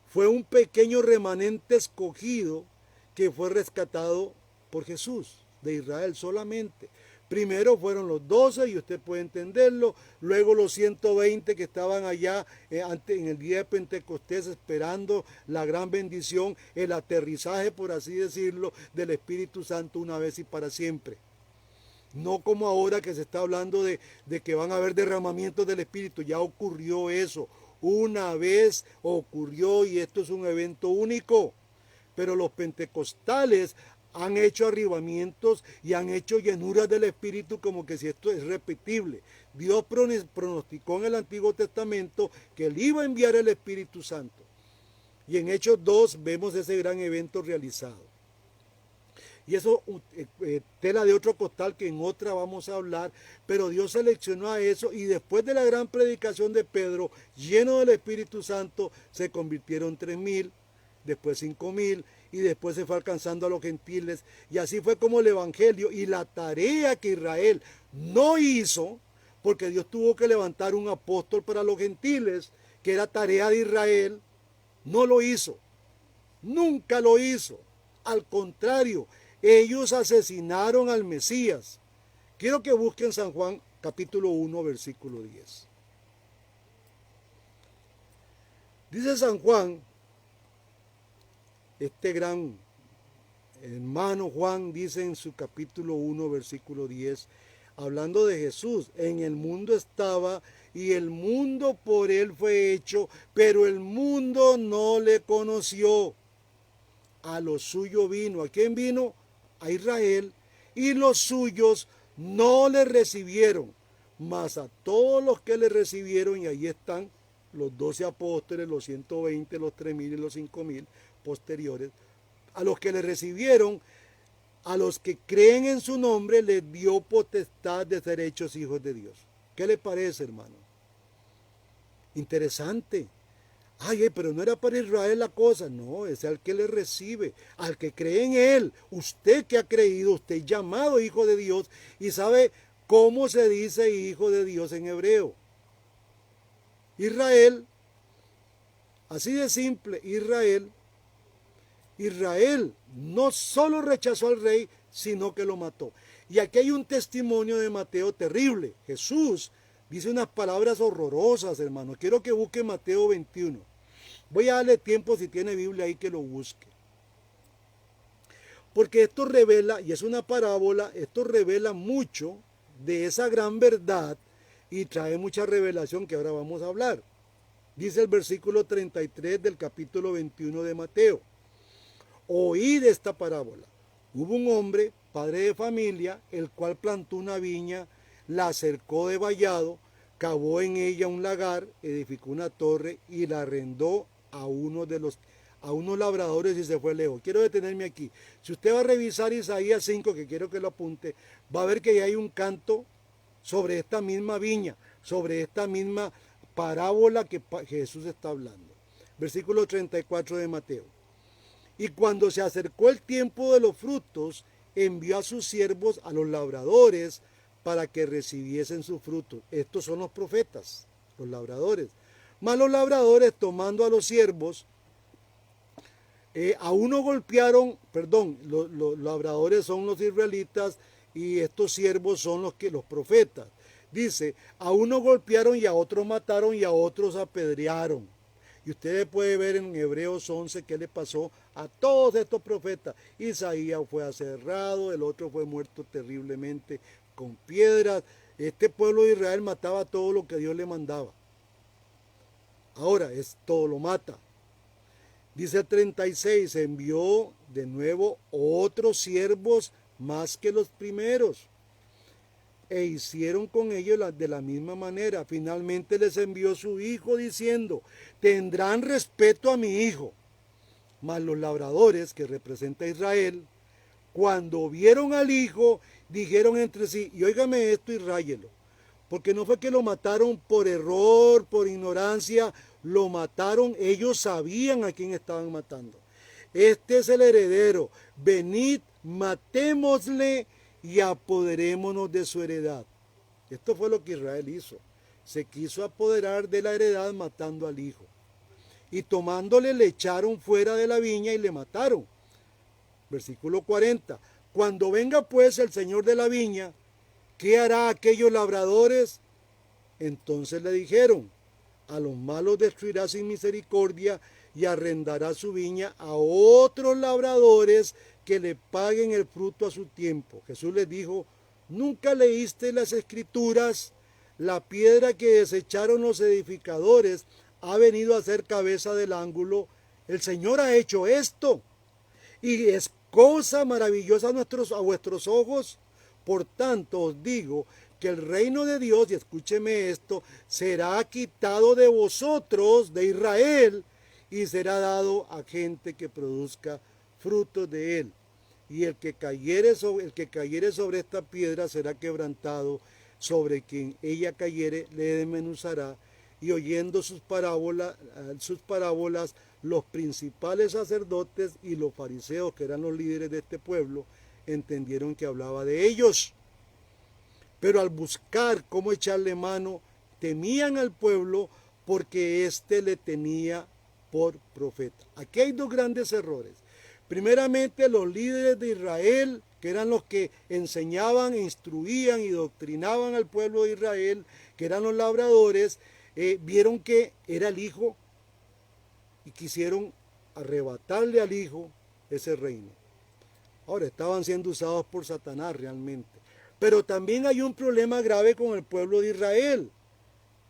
Fue un pequeño remanente escogido que fue rescatado por Jesús, de Israel solamente. Primero fueron los 12, y usted puede entenderlo. Luego los 120 que estaban allá en el día de Pentecostés esperando la gran bendición, el aterrizaje, por así decirlo, del Espíritu Santo una vez y para siempre. No como ahora que se está hablando de que van a haber derramamientos del Espíritu. Ya ocurrió eso. Una vez ocurrió y esto es un evento único. Pero los pentecostales han hecho arribamientos y han hecho llenuras del Espíritu como que si esto es repetible. Dios pronosticó en el Antiguo Testamento que Él iba a enviar el Espíritu Santo. Y en Hechos 2 vemos ese gran evento realizado. Y eso tela de otro costal que en otra vamos a hablar, pero Dios seleccionó a eso y después de la gran predicación de Pedro, lleno del Espíritu Santo, se convirtieron 3,000, después 5,000 y después se fue alcanzando a los gentiles. Y así fue como el Evangelio y la tarea que Israel no hizo, porque Dios tuvo que levantar un apóstol para los gentiles, que era tarea de Israel, no lo hizo, nunca lo hizo. Al contrario, ellos asesinaron al Mesías. Quiero que busquen San Juan capítulo 1, versículo 10. Dice San Juan, este gran hermano Juan dice en su capítulo 1, versículo 10, hablando de Jesús, en el mundo estaba y el mundo por él fue hecho, pero el mundo no le conoció. A lo suyo vino. ¿A quién vino? A Israel. Y los suyos no le recibieron. Mas a todos los que le recibieron, y ahí están los 12 apóstoles, los 120, los 3,000 y los 5,000 posteriores, a los que le recibieron, a los que creen en su nombre, les dio potestad de ser hechos hijos de Dios. ¿Qué le parece, hermano? Interesante. Ay, pero no era para Israel la cosa. No, es al que le recibe, al que cree en Él. Usted que ha creído, usted llamado hijo de Dios y sabe cómo se dice hijo de Dios en hebreo. Israel, así de simple, Israel no solo rechazó al rey, sino que lo mató. Y aquí hay un testimonio de Mateo terrible. Jesús dice unas palabras horrorosas, hermano. Quiero que busque Mateo 21. Voy a darle tiempo, si tiene Biblia ahí, que lo busque. Porque esto revela, y es una parábola, esto revela mucho de esa gran verdad y trae mucha revelación que ahora vamos a hablar. Dice el versículo 33 del capítulo 21 de Mateo. Oíd esta parábola. Hubo un hombre, padre de familia, el cual plantó una viña, la cercó de vallado, cavó en ella un lagar, edificó una torre y la arrendó a a unos labradores y se fue lejos. Quiero detenerme aquí. Si usted va a revisar Isaías 5, que quiero que lo apunte, va a ver que hay un canto sobre esta misma viña, sobre esta misma parábola que Jesús está hablando. Versículo 34 de Mateo. Y cuando se acercó el tiempo de los frutos, envió a sus siervos, a los labradores, para que recibiesen sus frutos. Estos son los profetas, los labradores. Mas los labradores, tomando a los siervos, a uno golpearon, los labradores son los israelitas y estos siervos son los profetas. Dice, a uno golpearon y a otros mataron y a otros apedrearon. Y ustedes pueden ver en Hebreos 11 qué le pasó a todos estos profetas. Isaías fue aserrado, el otro fue muerto terriblemente con piedras. Este pueblo de Israel mataba todo lo que Dios le mandaba. Ahora todo lo mata. Dice el 36, envió de nuevo otros siervos más que los primeros. E hicieron con ellos de la misma manera. Finalmente les envió su hijo diciendo, tendrán respeto a mi hijo. Mas los labradores, que representa a Israel, cuando vieron al hijo, dijeron entre sí, y óigame esto y ráyelo, porque no fue que lo mataron por error, por ignorancia, lo mataron, ellos sabían a quién estaban matando. Este es el heredero, venid, matémosle y apoderémonos de su heredad. Esto fue lo que Israel hizo. Se quiso apoderar de la heredad matando al hijo. Y tomándole le echaron fuera de la viña y le mataron. Versículo 40. Cuando venga pues el señor de la viña, ¿qué hará aquellos labradores? Entonces le dijeron, a los malos destruirá sin misericordia y arrendará su viña a otros labradores que le paguen el fruto a su tiempo. Jesús les dijo, ¿nunca leíste las escrituras? La piedra que desecharon los edificadores ha venido a ser cabeza del ángulo. El Señor ha hecho esto. Y es cosa maravillosa a vuestros ojos. Por tanto os digo que el reino de Dios, y escúcheme esto, será quitado de vosotros, de Israel, y será dado a gente que produzca frutos de él. Y el que cayere sobre esta piedra será quebrantado, sobre quien ella cayere le desmenuzará. Y oyendo sus parábolas, los principales sacerdotes y los fariseos, que eran los líderes de este pueblo, entendieron que hablaba de ellos. Pero al buscar cómo echarle mano, temían al pueblo porque éste le tenía por profeta. Aquí hay dos grandes errores. Primeramente, los líderes de Israel, que eran los que enseñaban, instruían y doctrinaban al pueblo de Israel, que eran los labradores, vieron que era el hijo y quisieron arrebatarle al hijo ese reino. Ahora, estaban siendo usados por Satanás realmente. Pero también hay un problema grave con el pueblo de Israel.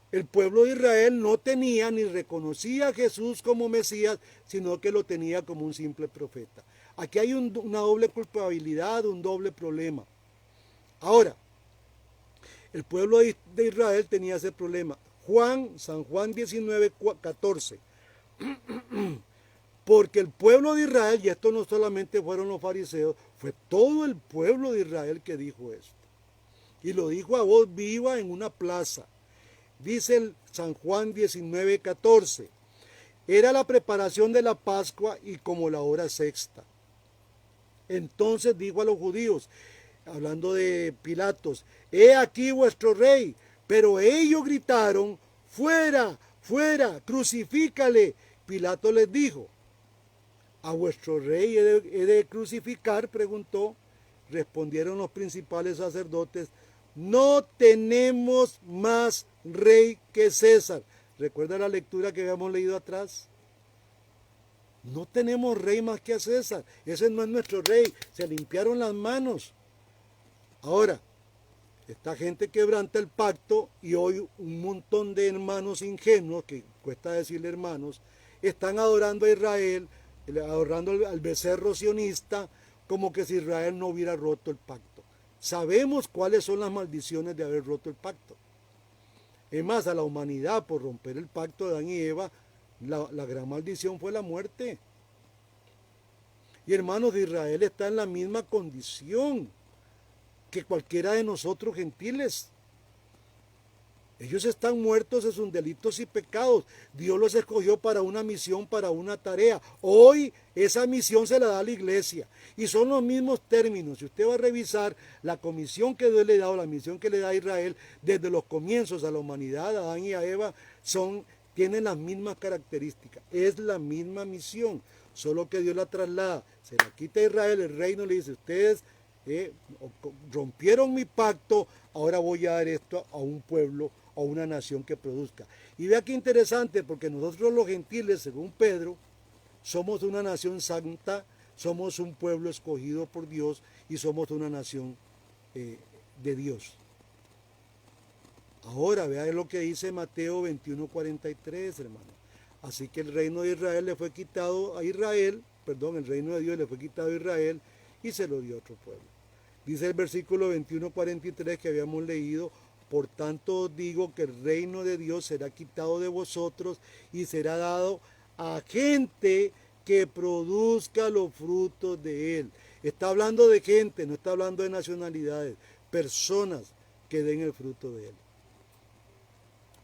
El pueblo de Israel no tenía ni reconocía a Jesús como Mesías, sino que lo tenía como un simple profeta. Aquí hay una doble culpabilidad, un doble problema. Ahora, el pueblo de Israel tenía ese problema. San Juan 19, 14. Porque el pueblo de Israel, y esto no solamente fueron los fariseos, fue todo el pueblo de Israel que dijo esto. Y lo dijo a voz viva en una plaza. Dice el San Juan 19, 14. Era la preparación de la Pascua y como la hora sexta. Entonces dijo a los judíos, hablando de Pilatos, he aquí vuestro rey. Pero ellos gritaron, fuera, fuera, crucifícale. Pilato les dijo, ¿a vuestro rey he de crucificar? Preguntó. Respondieron los principales sacerdotes, no tenemos más rey que César. ¿Recuerda la lectura que habíamos leído atrás? No tenemos rey más que a César. Ese no es nuestro rey. Se limpiaron las manos. Ahora, esta gente quebranta el pacto y hoy un montón de hermanos ingenuos, que cuesta decirle hermanos, están adorando a Israel, adorando al becerro sionista, como que si Israel no hubiera roto el pacto. Sabemos cuáles son las maldiciones de haber roto el pacto. Es más, a la humanidad por romper el pacto de Adán y Eva, la gran maldición fue la muerte. Y hermanos, Israel está en la misma condición que cualquiera de nosotros gentiles. Ellos están muertos en sus delitos y pecados. Dios los escogió para una misión, para una tarea. Hoy esa misión se la da a la iglesia. Y son los mismos términos. Si usted va a revisar la comisión que Dios le ha dado, la misión que le da a Israel, desde los comienzos a la humanidad, a Adán y a Eva, tienen las mismas características. Es la misma misión, solo que Dios la traslada. Se la quita a Israel, el reino le dice, ustedes rompieron mi pacto, ahora voy a dar esto a un pueblo, a una nación que produzca. Y vea qué interesante, porque nosotros los gentiles, según Pedro, somos una nación santa, somos un pueblo escogido por Dios y somos una nación de Dios. Ahora, vea lo que dice Mateo 21:43, hermano. Así que el reino de Israel le fue quitado a Israel, el reino de Dios le fue quitado a Israel y se lo dio a otro pueblo. Dice el versículo 21:43 que habíamos leído, por tanto os digo que el reino de Dios será quitado de vosotros y será dado a gente que produzca los frutos de él. Está hablando de gente, no está hablando de nacionalidades, personas que den el fruto de él.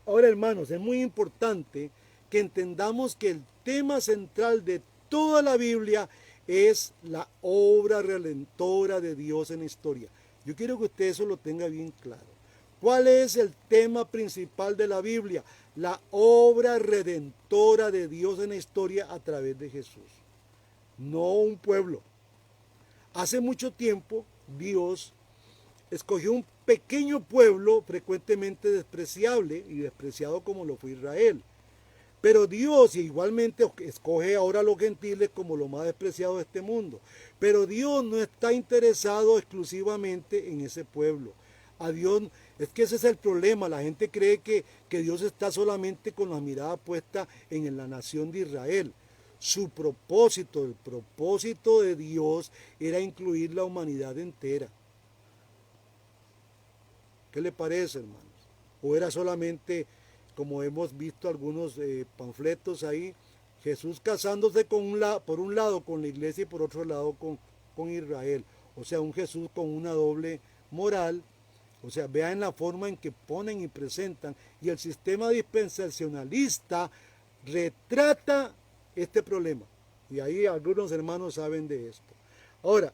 Ahora, hermanos, es muy importante que entendamos que el tema central de toda la Biblia es la obra redentora de Dios en la historia. Yo quiero que usted eso lo tenga bien claro. ¿Cuál es el tema principal de la Biblia? La obra redentora de Dios en la historia a través de Jesús. No un pueblo. Hace mucho tiempo Dios escogió un pequeño pueblo frecuentemente despreciable y despreciado como lo fue Israel. Pero Dios igualmente escoge ahora a los gentiles como lo más despreciado de este mundo. Pero Dios no está interesado exclusivamente en ese pueblo. A Dios, es que ese es el problema. La gente cree que Dios está solamente con la mirada puesta en la nación de Israel. Su propósito, el propósito de Dios era incluir la humanidad entera. ¿Qué le parece, hermanos? ¿O era solamente, como hemos visto algunos panfletos ahí, Jesús casándose por un lado con la iglesia y por otro lado con Israel? O sea, un Jesús con una doble moral. O sea, vean la forma en que ponen y presentan. Y el sistema dispensacionalista retrata este problema. Y ahí algunos hermanos saben de esto. Ahora,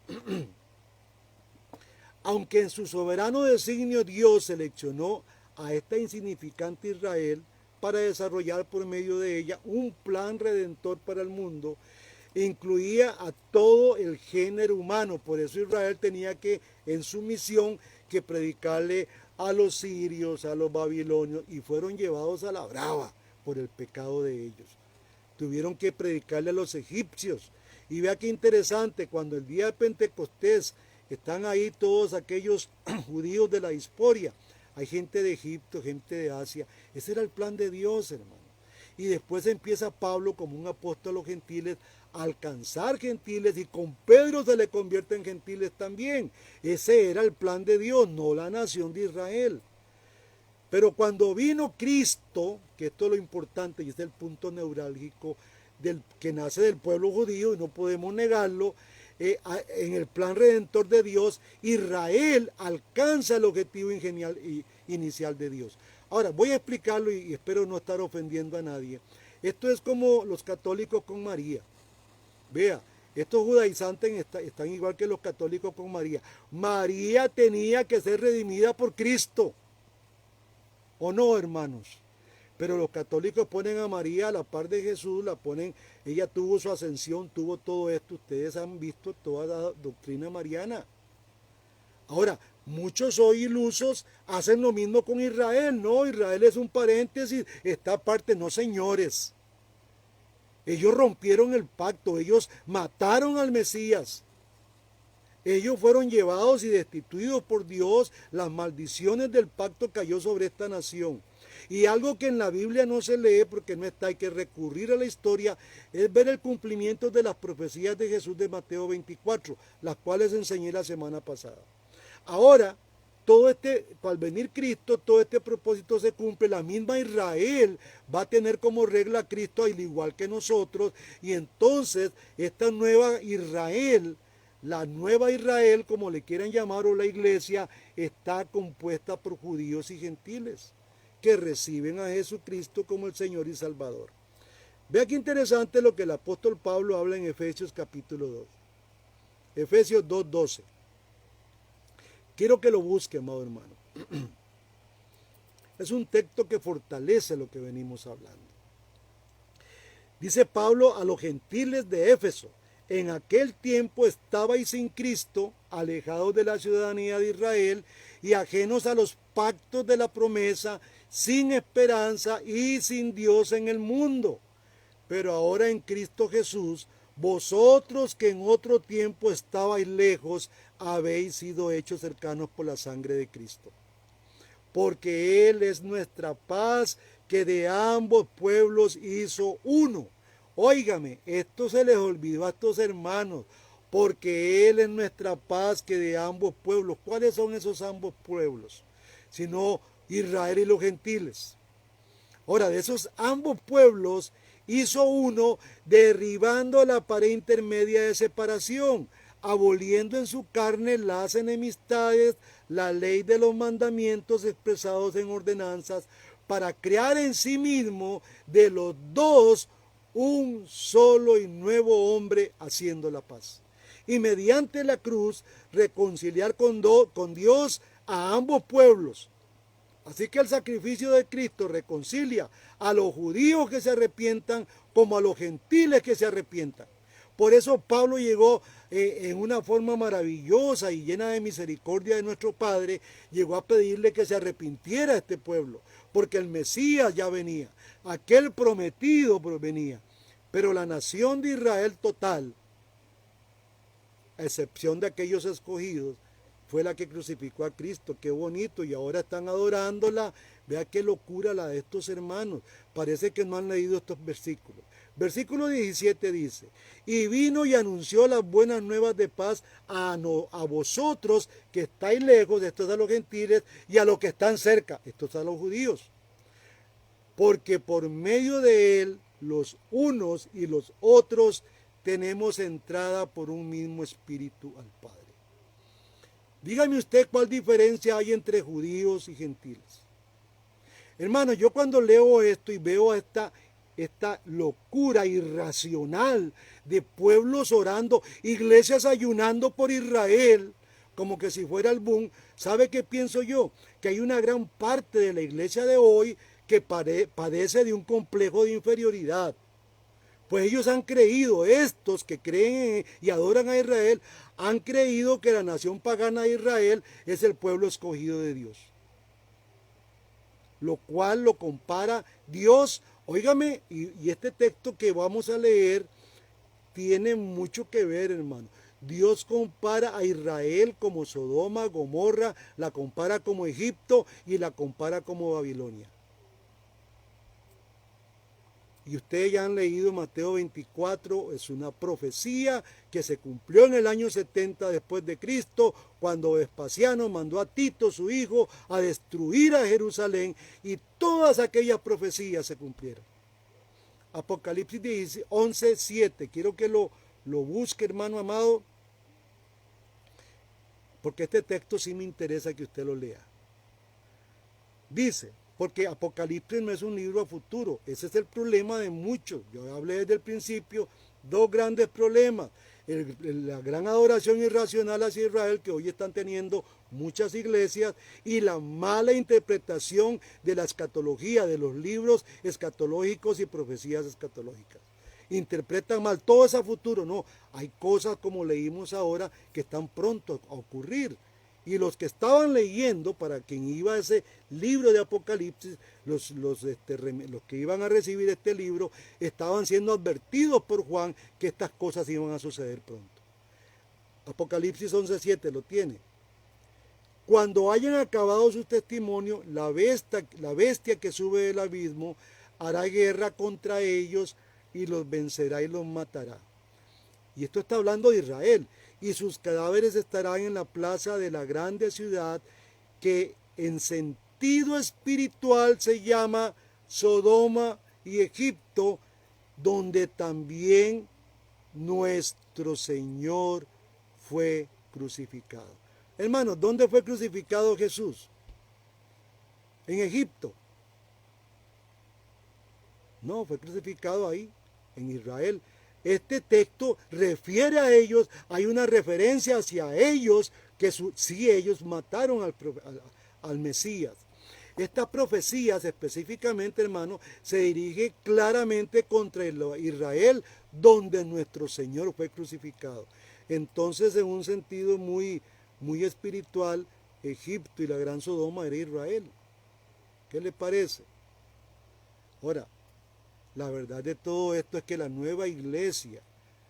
aunque en su soberano designio Dios seleccionó a esta insignificante Israel para desarrollar por medio de ella un plan redentor para el mundo, incluía a todo el género humano. Por eso Israel tenía que, en su misión, que predicarle a los sirios, a los babilonios, y fueron llevados a la brava por el pecado de ellos. Tuvieron que predicarle a los egipcios. Y vea qué interesante, cuando el día de Pentecostés están ahí todos aquellos judíos de la diáspora, hay gente de Egipto, gente de Asia. Ese era el plan de Dios, hermano. Y después empieza Pablo como un apóstol a los gentiles a alcanzar gentiles, y con Pedro se le convierte en gentiles también. Ese era el plan de Dios, no la nación de Israel. Pero cuando vino Cristo, que esto es lo importante y es el punto neurálgico que nace del pueblo judío, y no podemos negarlo, en el plan redentor de Dios, Israel alcanza el objetivo inicial de Dios. Ahora, voy a explicarlo y espero no estar ofendiendo a nadie. Esto es como los católicos con María. Vea, estos judaizantes están igual que los católicos con María. María tenía que ser redimida por Cristo. ¿O no, hermanos? Pero los católicos ponen a María a la par de Jesús, ella tuvo su ascensión, tuvo todo esto. Ustedes han visto toda la doctrina mariana. Ahora, muchos hoy ilusos hacen lo mismo con Israel. No, Israel es un paréntesis, está aparte. No, señores. Ellos rompieron el pacto, ellos mataron al Mesías. Ellos fueron llevados y destituidos por Dios. Las maldiciones del pacto cayó sobre esta nación. Y algo que en la Biblia no se lee porque no está, hay que recurrir a la historia, es ver el cumplimiento de las profecías de Jesús de Mateo 24, las cuales enseñé la semana pasada. Ahora, al venir Cristo, todo este propósito se cumple. La misma Israel va a tener como regla a Cristo al igual que nosotros. Y entonces esta nueva Israel, la nueva Israel, como le quieran llamar, o la iglesia, está compuesta por judíos y gentiles que reciben a Jesucristo como el Señor y Salvador. Vea qué interesante lo que el apóstol Pablo habla en Efesios capítulo 2. Efesios 2:12. Quiero que lo busque, amado hermano. Es un texto que fortalece lo que venimos hablando. Dice Pablo a los gentiles de Éfeso: en aquel tiempo estabais sin Cristo, alejados de la ciudadanía de Israel y ajenos a los pactos de la promesa, sin esperanza y sin Dios en el mundo. Pero ahora en Cristo Jesús, vosotros que en otro tiempo estabais lejos, habéis sido hechos cercanos por la sangre de Cristo. Porque Él es nuestra paz, que de ambos pueblos hizo uno. Óigame, esto se les olvidó a estos hermanos, porque Él es nuestra paz, que de ambos pueblos. ¿Cuáles son esos ambos pueblos? Sino Israel y los gentiles. Ahora, de esos ambos pueblos hizo uno, derribando la pared intermedia de separación, aboliendo en su carne las enemistades, la ley de los mandamientos expresados en ordenanzas, para crear en sí mismo de los dos un solo y nuevo hombre, haciendo la paz. Y mediante la cruz reconciliar con Dios a ambos pueblos. Así que el sacrificio de Cristo reconcilia a los judíos que se arrepientan como a los gentiles que se arrepientan. Por eso Pablo llegó en una forma maravillosa y llena de misericordia de nuestro Padre, llegó a pedirle que se arrepintiera a este pueblo, porque el Mesías ya venía, aquel prometido venía. Pero la nación de Israel total, a excepción de aquellos escogidos, fue la que crucificó a Cristo. Qué bonito, y ahora están adorándola. Vea qué locura la de estos hermanos. Parece que no han leído estos versículos. Versículo 17 dice: y vino y anunció las buenas nuevas de paz a vosotros que estáis lejos, estos a los gentiles, y a los que están cerca, estos a los judíos. Porque por medio de él, los unos y los otros, tenemos entrada por un mismo espíritu al Padre. Dígame usted cuál diferencia hay entre judíos y gentiles. Hermano, yo cuando leo esto y veo esta locura irracional de pueblos orando, iglesias ayunando por Israel, como que si fuera el boom, ¿sabe qué pienso yo? Que hay una gran parte de la iglesia de hoy que padece de un complejo de inferioridad. Pues ellos han creído, estos que creen y adoran a Israel, han creído que la nación pagana de Israel es el pueblo escogido de Dios. Lo cual lo compara Dios. Óigame, y este texto que vamos a leer tiene mucho que ver, hermano. Dios compara a Israel como Sodoma, Gomorra, la compara como Egipto y la compara como Babilonia. Y ustedes ya han leído Mateo 24, es una profecía que se cumplió en el año 70 después de Cristo, cuando Vespasiano mandó a Tito, su hijo, a destruir a Jerusalén, y todas aquellas profecías se cumplieron. Apocalipsis 11:7, quiero que lo busque, hermano amado, porque este texto sí me interesa que usted lo lea. Dice: porque Apocalipsis no es un libro a futuro. Ese es el problema de muchos. Yo hablé desde el principio, dos grandes problemas. La gran adoración irracional hacia Israel que hoy están teniendo muchas iglesias, y la mala interpretación de la escatología, de los libros escatológicos y profecías escatológicas. Interpretan mal, todo es a futuro. No, hay cosas como leímos ahora que están pronto a ocurrir. Y los que estaban leyendo, para quien iba a ese libro de Apocalipsis, los que iban a recibir este libro, estaban siendo advertidos por Juan que estas cosas iban a suceder pronto. Apocalipsis 11:7 lo tiene. Cuando hayan acabado sus testimonios, la bestia que sube del abismo hará guerra contra ellos y los vencerá y los matará. Y esto está hablando de Israel. Y sus cadáveres estarán en la plaza de la grande ciudad, que en sentido espiritual se llama Sodoma y Egipto, donde también nuestro Señor fue crucificado. Hermanos, ¿dónde fue crucificado Jesús? En Egipto. No, fue crucificado ahí, en Israel. Este texto refiere a ellos, hay una referencia hacia ellos, que sí, ellos mataron al Mesías. Estas profecías específicamente, hermano, se dirige claramente contra Israel, donde nuestro Señor fue crucificado. Entonces, en un sentido muy espiritual, Egipto y la gran Sodoma era Israel. ¿Qué le parece? Ahora, la verdad de todo esto es que la nueva iglesia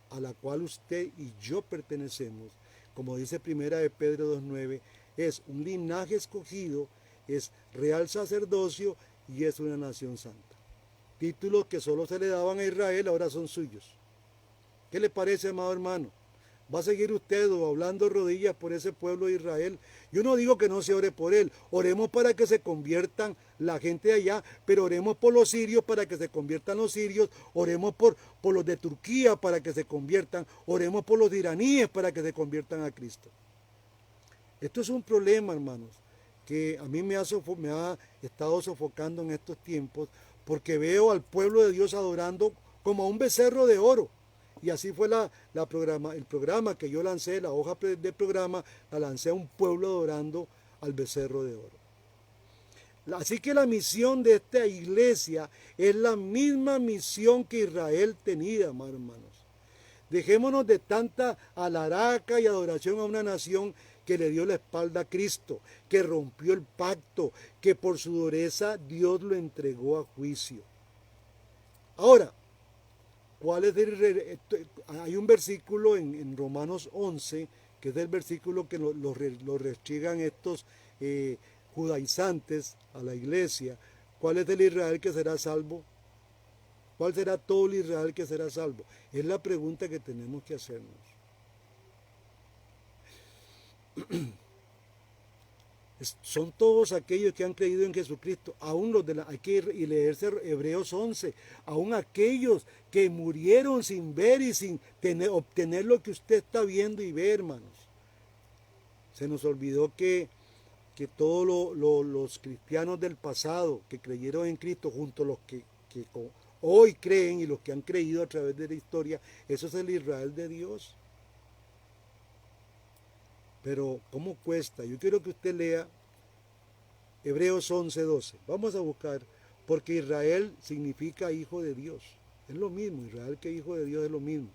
a la cual usted y yo pertenecemos, como dice Primera de Pedro 2:9, es un linaje escogido, es real sacerdocio y es una nación santa. Títulos que solo se le daban a Israel ahora son suyos. ¿Qué le parece, amado hermano? ¿Va a seguir usted doblando rodillas por ese pueblo de Israel? Yo no digo que no se ore por él. Oremos para que se conviertan la gente de allá, pero oremos por los sirios para que se conviertan los sirios. Oremos por los de Turquía para que se conviertan. Oremos por los iraníes para que se conviertan a Cristo. Esto es un problema, hermanos, que a mí me ha estado sofocando en estos tiempos, porque veo al pueblo de Dios adorando como a un becerro de oro. Y así fue el programa que yo lancé, la hoja del programa, la lancé a un pueblo adorando al becerro de oro. Así que la misión de esta iglesia es la misma misión que Israel tenía, hermanos. Dejémonos de tanta alaraca y adoración a una nación que le dio la espalda a Cristo, que rompió el pacto, que por su dureza Dios lo entregó a juicio. Ahora, hay un versículo en Romanos 11, que es el versículo que lo restriegan estos judaizantes a la iglesia. ¿Cuál es el Israel que será salvo? ¿Cuál será todo el Israel que será salvo? Es la pregunta que tenemos que hacernos. Son todos aquellos que han creído en Jesucristo, aún hay que leerse Hebreos 11, aún aquellos que murieron sin ver y sin obtener lo que usted está viendo y ve, hermanos. Se nos olvidó que todos los cristianos del pasado que creyeron en Cristo, junto a los que hoy creen y los que han creído a través de la historia, eso es el Israel de Dios. Pero, ¿cómo cuesta? Yo quiero que usted lea Hebreos 11:12. Vamos a buscar, porque Israel significa hijo de Dios. Es lo mismo, Israel que hijo de Dios es lo mismo.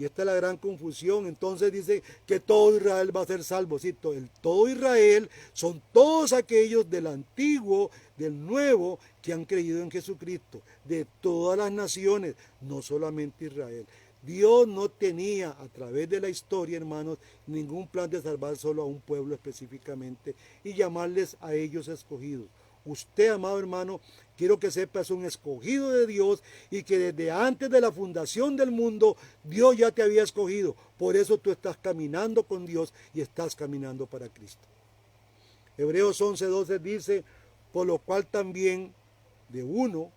Y esta es la gran confusión. Entonces dice que todo Israel va a ser salvo. Sí, todo Israel son todos aquellos del antiguo, del nuevo, que han creído en Jesucristo, de todas las naciones, no solamente Israel. Dios no tenía a través de la historia, hermanos, ningún plan de salvar solo a un pueblo específicamente y llamarles a ellos escogidos. Usted, amado hermano, quiero que sepa, es un escogido de Dios y que desde antes de la fundación del mundo, Dios ya te había escogido. Por eso tú estás caminando con Dios y estás caminando para Cristo. Hebreos 11:12 dice, por lo cual también de uno,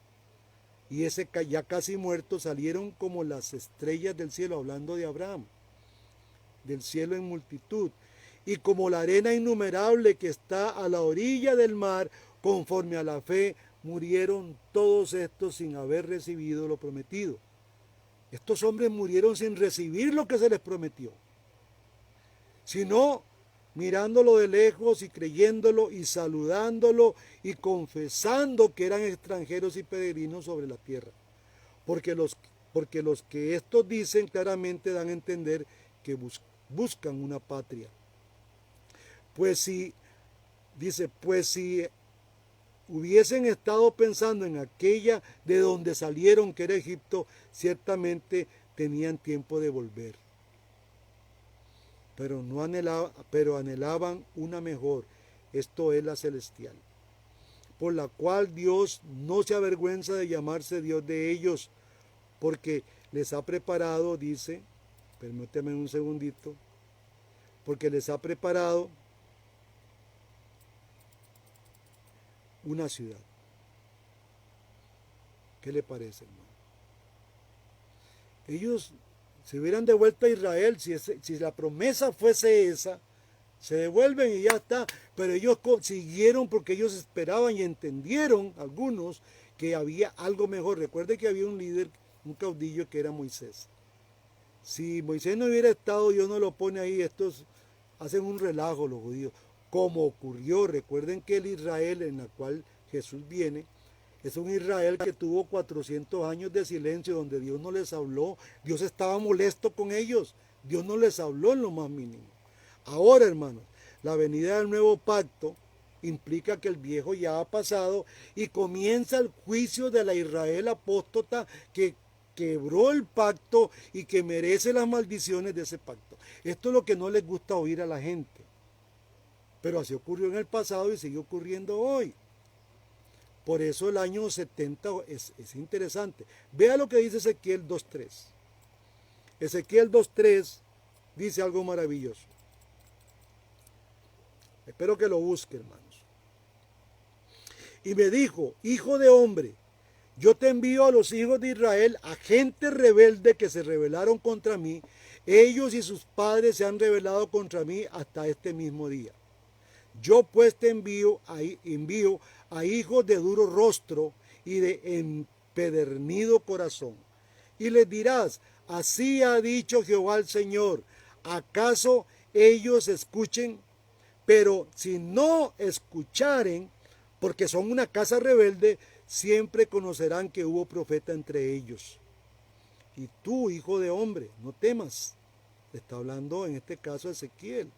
y ese ya casi muerto, salieron como las estrellas del cielo, hablando de Abraham, del cielo en multitud, y como la arena innumerable que está a la orilla del mar, conforme a la fe, murieron todos estos sin haber recibido lo prometido. Estos hombres murieron sin recibir lo que se les prometió, sino mirándolo de lejos y creyéndolo y saludándolo y confesando que eran extranjeros y peregrinos sobre la tierra. Porque los que estos dicen claramente dan a entender que buscan una patria. Pues si hubiesen estado pensando en aquella de donde salieron, que era Egipto, ciertamente tenían tiempo de volver. Pero anhelaban una mejor, esto es la celestial, por la cual Dios no se avergüenza de llamarse Dios de ellos, porque les ha preparado, dice, permíteme un segundito, porque les ha preparado una ciudad. ¿Qué le parece, hermano? Ellos se hubieran devuelto a Israel, si la promesa fuese esa, se devuelven y ya está. Pero ellos siguieron porque ellos esperaban y entendieron, algunos, que había algo mejor. Recuerde que había un líder, un caudillo que era Moisés. Si Moisés no hubiera estado, Dios no lo pone ahí, estos hacen un relajo los judíos. Como ocurrió, recuerden que el Israel en el cual Jesús viene, es un Israel que tuvo 400 años de silencio donde Dios no les habló. Dios estaba molesto con ellos. Dios no les habló en lo más mínimo. Ahora, hermanos, la venida del nuevo pacto implica que el viejo ya ha pasado y comienza el juicio de la Israel apóstata que quebró el pacto y que merece las maldiciones de ese pacto. Esto es lo que no les gusta oír a la gente. Pero así ocurrió en el pasado y sigue ocurriendo hoy. Por eso el año 70 es interesante. Vea lo que dice Ezequiel 2.3. Ezequiel 2.3 dice algo maravilloso. Espero que lo busque, hermanos. Y me dijo, hijo de hombre, yo te envío a los hijos de Israel, a gente rebelde que se rebelaron contra mí. Ellos y sus padres se han rebelado contra mí hasta este mismo día. Yo pues te envío a hijos de duro rostro y de empedernido corazón. Y les dirás, así ha dicho Jehová el Señor, ¿acaso ellos escuchen? Pero si no escucharen, porque son una casa rebelde, siempre conocerán que hubo profeta entre ellos. Y tú, hijo de hombre, no temas. Está hablando en este caso Ezequiel,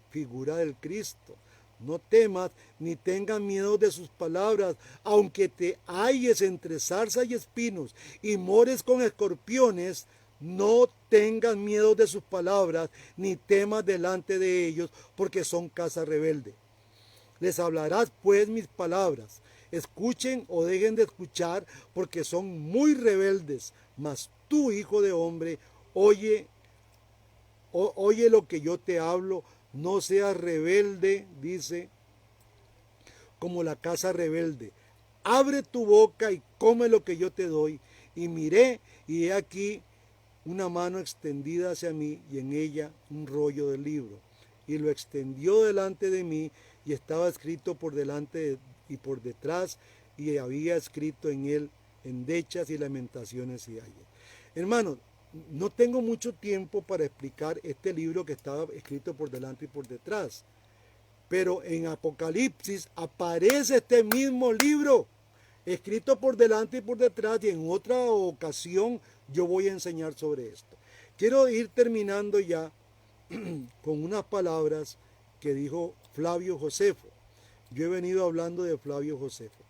figura del Cristo. No temas ni tengas miedo de sus palabras, aunque te halles entre zarzas y espinos y mores con escorpiones, no tengas miedo de sus palabras, ni temas delante de ellos, porque son casa rebelde. Les hablarás pues mis palabras, escuchen o dejen de escuchar, porque son muy rebeldes. Mas tú, hijo de hombre, oye lo que yo te hablo. No seas rebelde, dice, como la casa rebelde. Abre tu boca y come lo que yo te doy. Y miré, y he aquí una mano extendida hacia mí, y en ella un rollo de libro. Y lo extendió delante de mí, y estaba escrito por delante y por detrás, y había escrito en él endechas y lamentaciones y ayes. Hermanos, no tengo mucho tiempo para explicar este libro que estaba escrito por delante y por detrás. Pero en Apocalipsis aparece este mismo libro, escrito por delante y por detrás, y en otra ocasión yo voy a enseñar sobre esto. Quiero ir terminando ya con unas palabras que dijo Flavio Josefo. Yo he venido hablando de Flavio Josefo.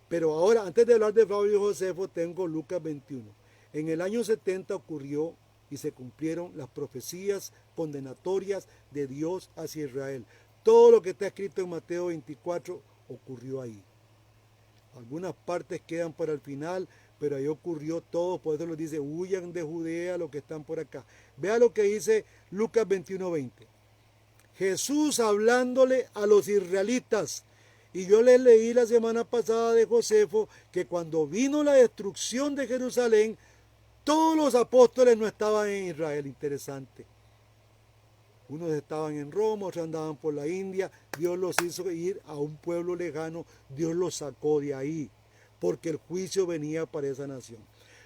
Pero ahora, antes de hablar de Flavio Josefo, tengo Lucas 21. En el año 70 ocurrió y se cumplieron las profecías condenatorias de Dios hacia Israel. Todo lo que está escrito en Mateo 24 ocurrió ahí. Algunas partes quedan para el final, pero ahí ocurrió todo. Por eso les dice, huyan de Judea los que están por acá. Vea lo que dice Lucas 21:20. Jesús hablándole a los israelitas. Y yo les leí la semana pasada de Josefo que cuando vino la destrucción de Jerusalén, todos los apóstoles no estaban en Israel. Interesante. Unos estaban en Roma, otros andaban por la India. Dios los hizo ir a un pueblo lejano. Dios los sacó de ahí, porque el juicio venía para esa nación.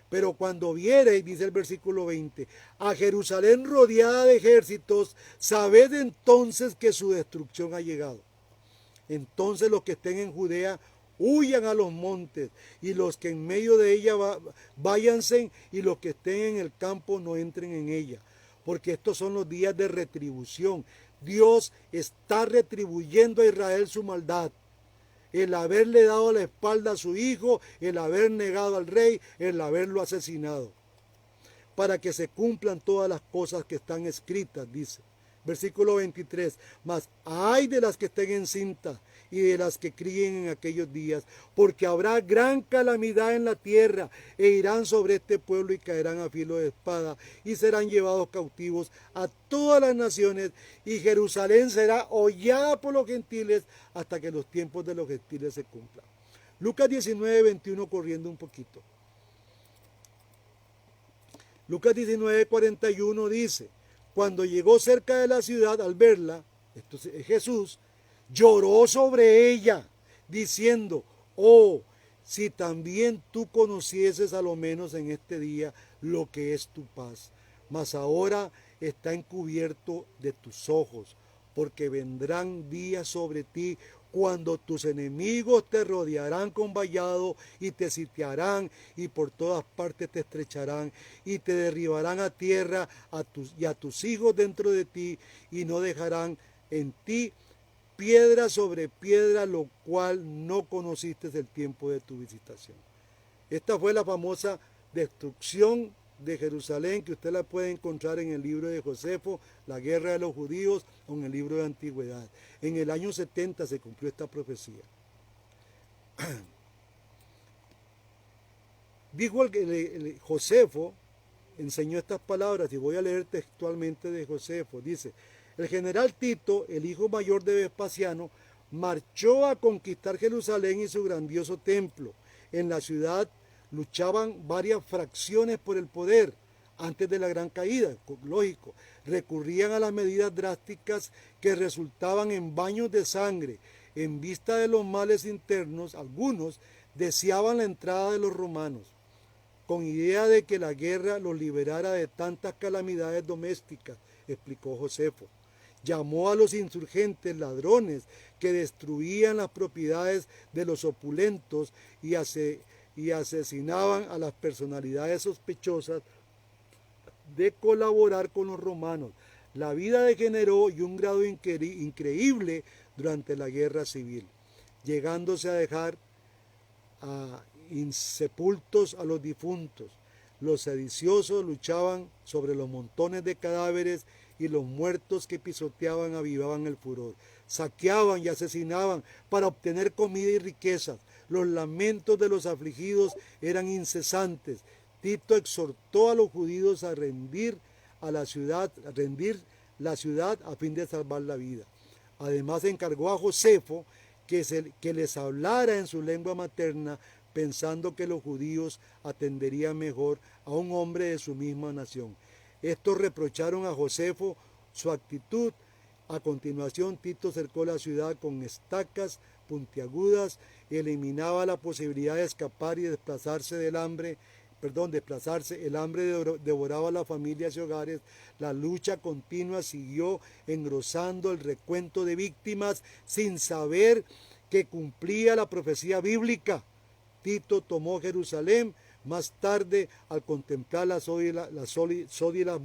Pero cuando viereis, dice el versículo 20, a Jerusalén rodeada de ejércitos, sabed entonces que su destrucción ha llegado. Entonces los que estén en Judea huyan a los montes, y los que en medio de ella váyanse, y los que estén en el campo no entren en ella, porque estos son los días de retribución. Dios está retribuyendo a Israel su maldad. El haberle dado la espalda a su hijo, el haber negado al rey, el haberlo asesinado. Para que se cumplan todas las cosas que están escritas, dice. Versículo 23, mas ay de las que estén encintas y de las que críen en aquellos días, porque habrá gran calamidad en la tierra, e irán sobre este pueblo y caerán a filo de espada, y serán llevados cautivos a todas las naciones, y Jerusalén será hollada por los gentiles hasta que los tiempos de los gentiles se cumplan. Lucas 19, 21, corriendo un poquito. Lucas 19, 41 dice, cuando llegó cerca de la ciudad al verla, esto es Jesús, lloró sobre ella, diciendo, oh, si también tú conocieses a lo menos en este día lo que es tu paz, mas ahora está encubierto de tus ojos, porque vendrán días sobre ti cuando tus enemigos te rodearán con vallado y te sitiarán y por todas partes te estrecharán y te derribarán a tierra y a tus hijos dentro de ti y no dejarán en ti piedra sobre piedra, lo cual no conociste el tiempo de tu visitación. Esta fue la famosa destrucción de Jerusalén, que usted la puede encontrar en el libro de Josefo, la guerra de los judíos, o en el libro de Antigüedad. En el año 70 se cumplió esta profecía. Dijo Josefo, enseñó estas palabras, y voy a leer textualmente de Josefo. Dice, el general Tito, el hijo mayor de Vespasiano, marchó a conquistar Jerusalén y su grandioso templo. En la ciudad luchaban varias fracciones por el poder antes de la gran caída, lógico. Recurrían a las medidas drásticas que resultaban en baños de sangre. En vista de los males internos, algunos deseaban la entrada de los romanos, con idea de que la guerra los liberara de tantas calamidades domésticas, explicó Josefo. Llamó a los insurgentes ladrones que destruían las propiedades de los opulentos y asesinaban a las personalidades sospechosas de colaborar con los romanos. La vida degeneró y un grado increíble durante la guerra civil, llegándose a dejar insepultos a los difuntos. Los sediciosos luchaban sobre los montones de cadáveres y los muertos que pisoteaban avivaban el furor. Saqueaban y asesinaban para obtener comida y riquezas. Los lamentos de los afligidos eran incesantes. Tito exhortó a los judíos a rendir la ciudad a fin de salvar la vida. Además encargó a Josefo que les hablara en su lengua materna, pensando que los judíos atenderían mejor a un hombre de su misma nación. Estos reprocharon a Josefo su actitud. A continuación, Tito cercó la ciudad con estacas puntiagudas y eliminaba la posibilidad de escapar y desplazarse del hambre. El hambre devoraba las familias y hogares. La lucha continua siguió engrosando el recuento de víctimas sin saber que cumplía la profecía bíblica. Tito tomó Jerusalén. Más tarde, al contemplar las sólidas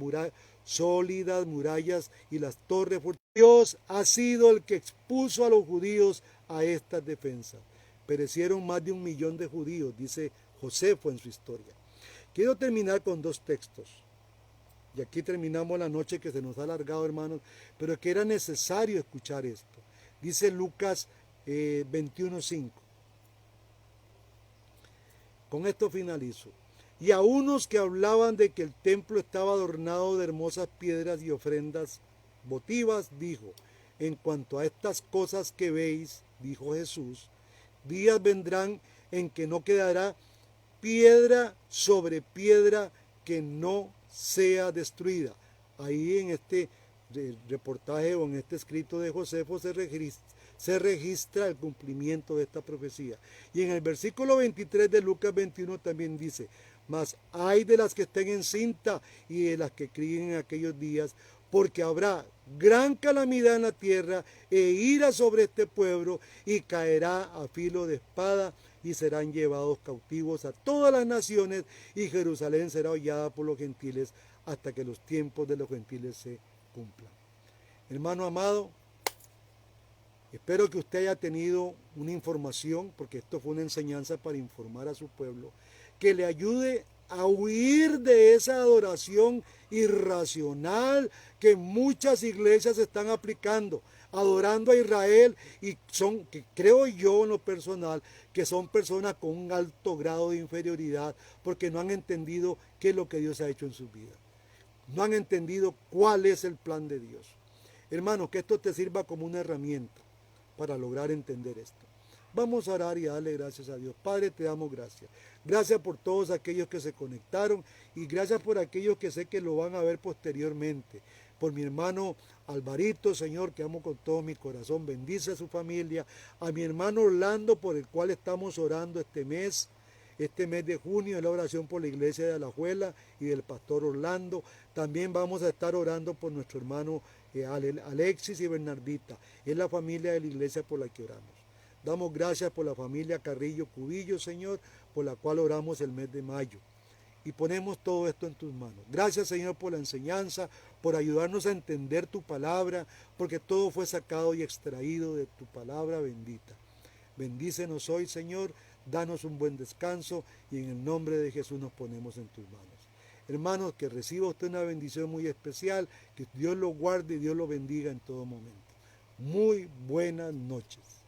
murallas y las torres fortificadas, Dios ha sido el que expuso a los judíos a estas defensas. Perecieron más de 1 millón de judíos, dice Josefo en su historia. Quiero terminar con 2 textos. Y aquí terminamos la noche, que se nos ha alargado, hermanos, pero que era necesario escuchar esto. Dice Lucas 21:5. Con esto finalizo. Y a unos que hablaban de que el templo estaba adornado de hermosas piedras y ofrendas votivas, dijo, en cuanto a estas cosas que veis, dijo Jesús, días vendrán en que no quedará piedra sobre piedra que no sea destruida. Ahí en este reportaje o en este escrito de Josefo se registra el cumplimiento de esta profecía. Y en el versículo 23 de Lucas 21 también dice, mas hay de las que estén encinta y de las que críen en aquellos días, porque habrá gran calamidad en la tierra e ira sobre este pueblo, y caerá a filo de espada, y serán llevados cautivos a todas las naciones, y Jerusalén será hollada por los gentiles hasta que los tiempos de los gentiles se cumplan. Hermano amado, espero que usted haya tenido una información, porque esto fue una enseñanza para informar a su pueblo, que le ayude a huir de esa adoración irracional que muchas iglesias están aplicando, adorando a Israel, y que creo yo en lo personal, que son personas con un alto grado de inferioridad, porque no han entendido qué es lo que Dios ha hecho en sus vidas. No han entendido cuál es el plan de Dios. Hermano, que esto te sirva como una herramienta para lograr entender esto. Vamos a orar y a darle gracias a Dios. Padre, te damos gracias. Gracias por todos aquellos que se conectaron y gracias por aquellos que sé que lo van a ver posteriormente. Por mi hermano Alvarito, Señor, que amo con todo mi corazón. Bendice a su familia. A mi hermano Orlando, por el cual estamos orando este mes de junio, es la oración por la iglesia de Alajuela y del pastor Orlando. También vamos a estar orando por nuestro hermano Alexis y Bernardita. Es la familia de la iglesia por la que oramos. Damos gracias por la familia Carrillo Cubillo, Señor, por la cual oramos el mes de mayo. Y ponemos todo esto en tus manos. Gracias, Señor, por la enseñanza, por ayudarnos a entender tu palabra, porque todo fue sacado y extraído de tu palabra bendita. Bendícenos hoy, Señor, danos un buen descanso y en el nombre de Jesús nos ponemos en tus manos. Hermanos, que reciba usted una bendición muy especial, que Dios lo guarde y Dios lo bendiga en todo momento. Muy buenas noches.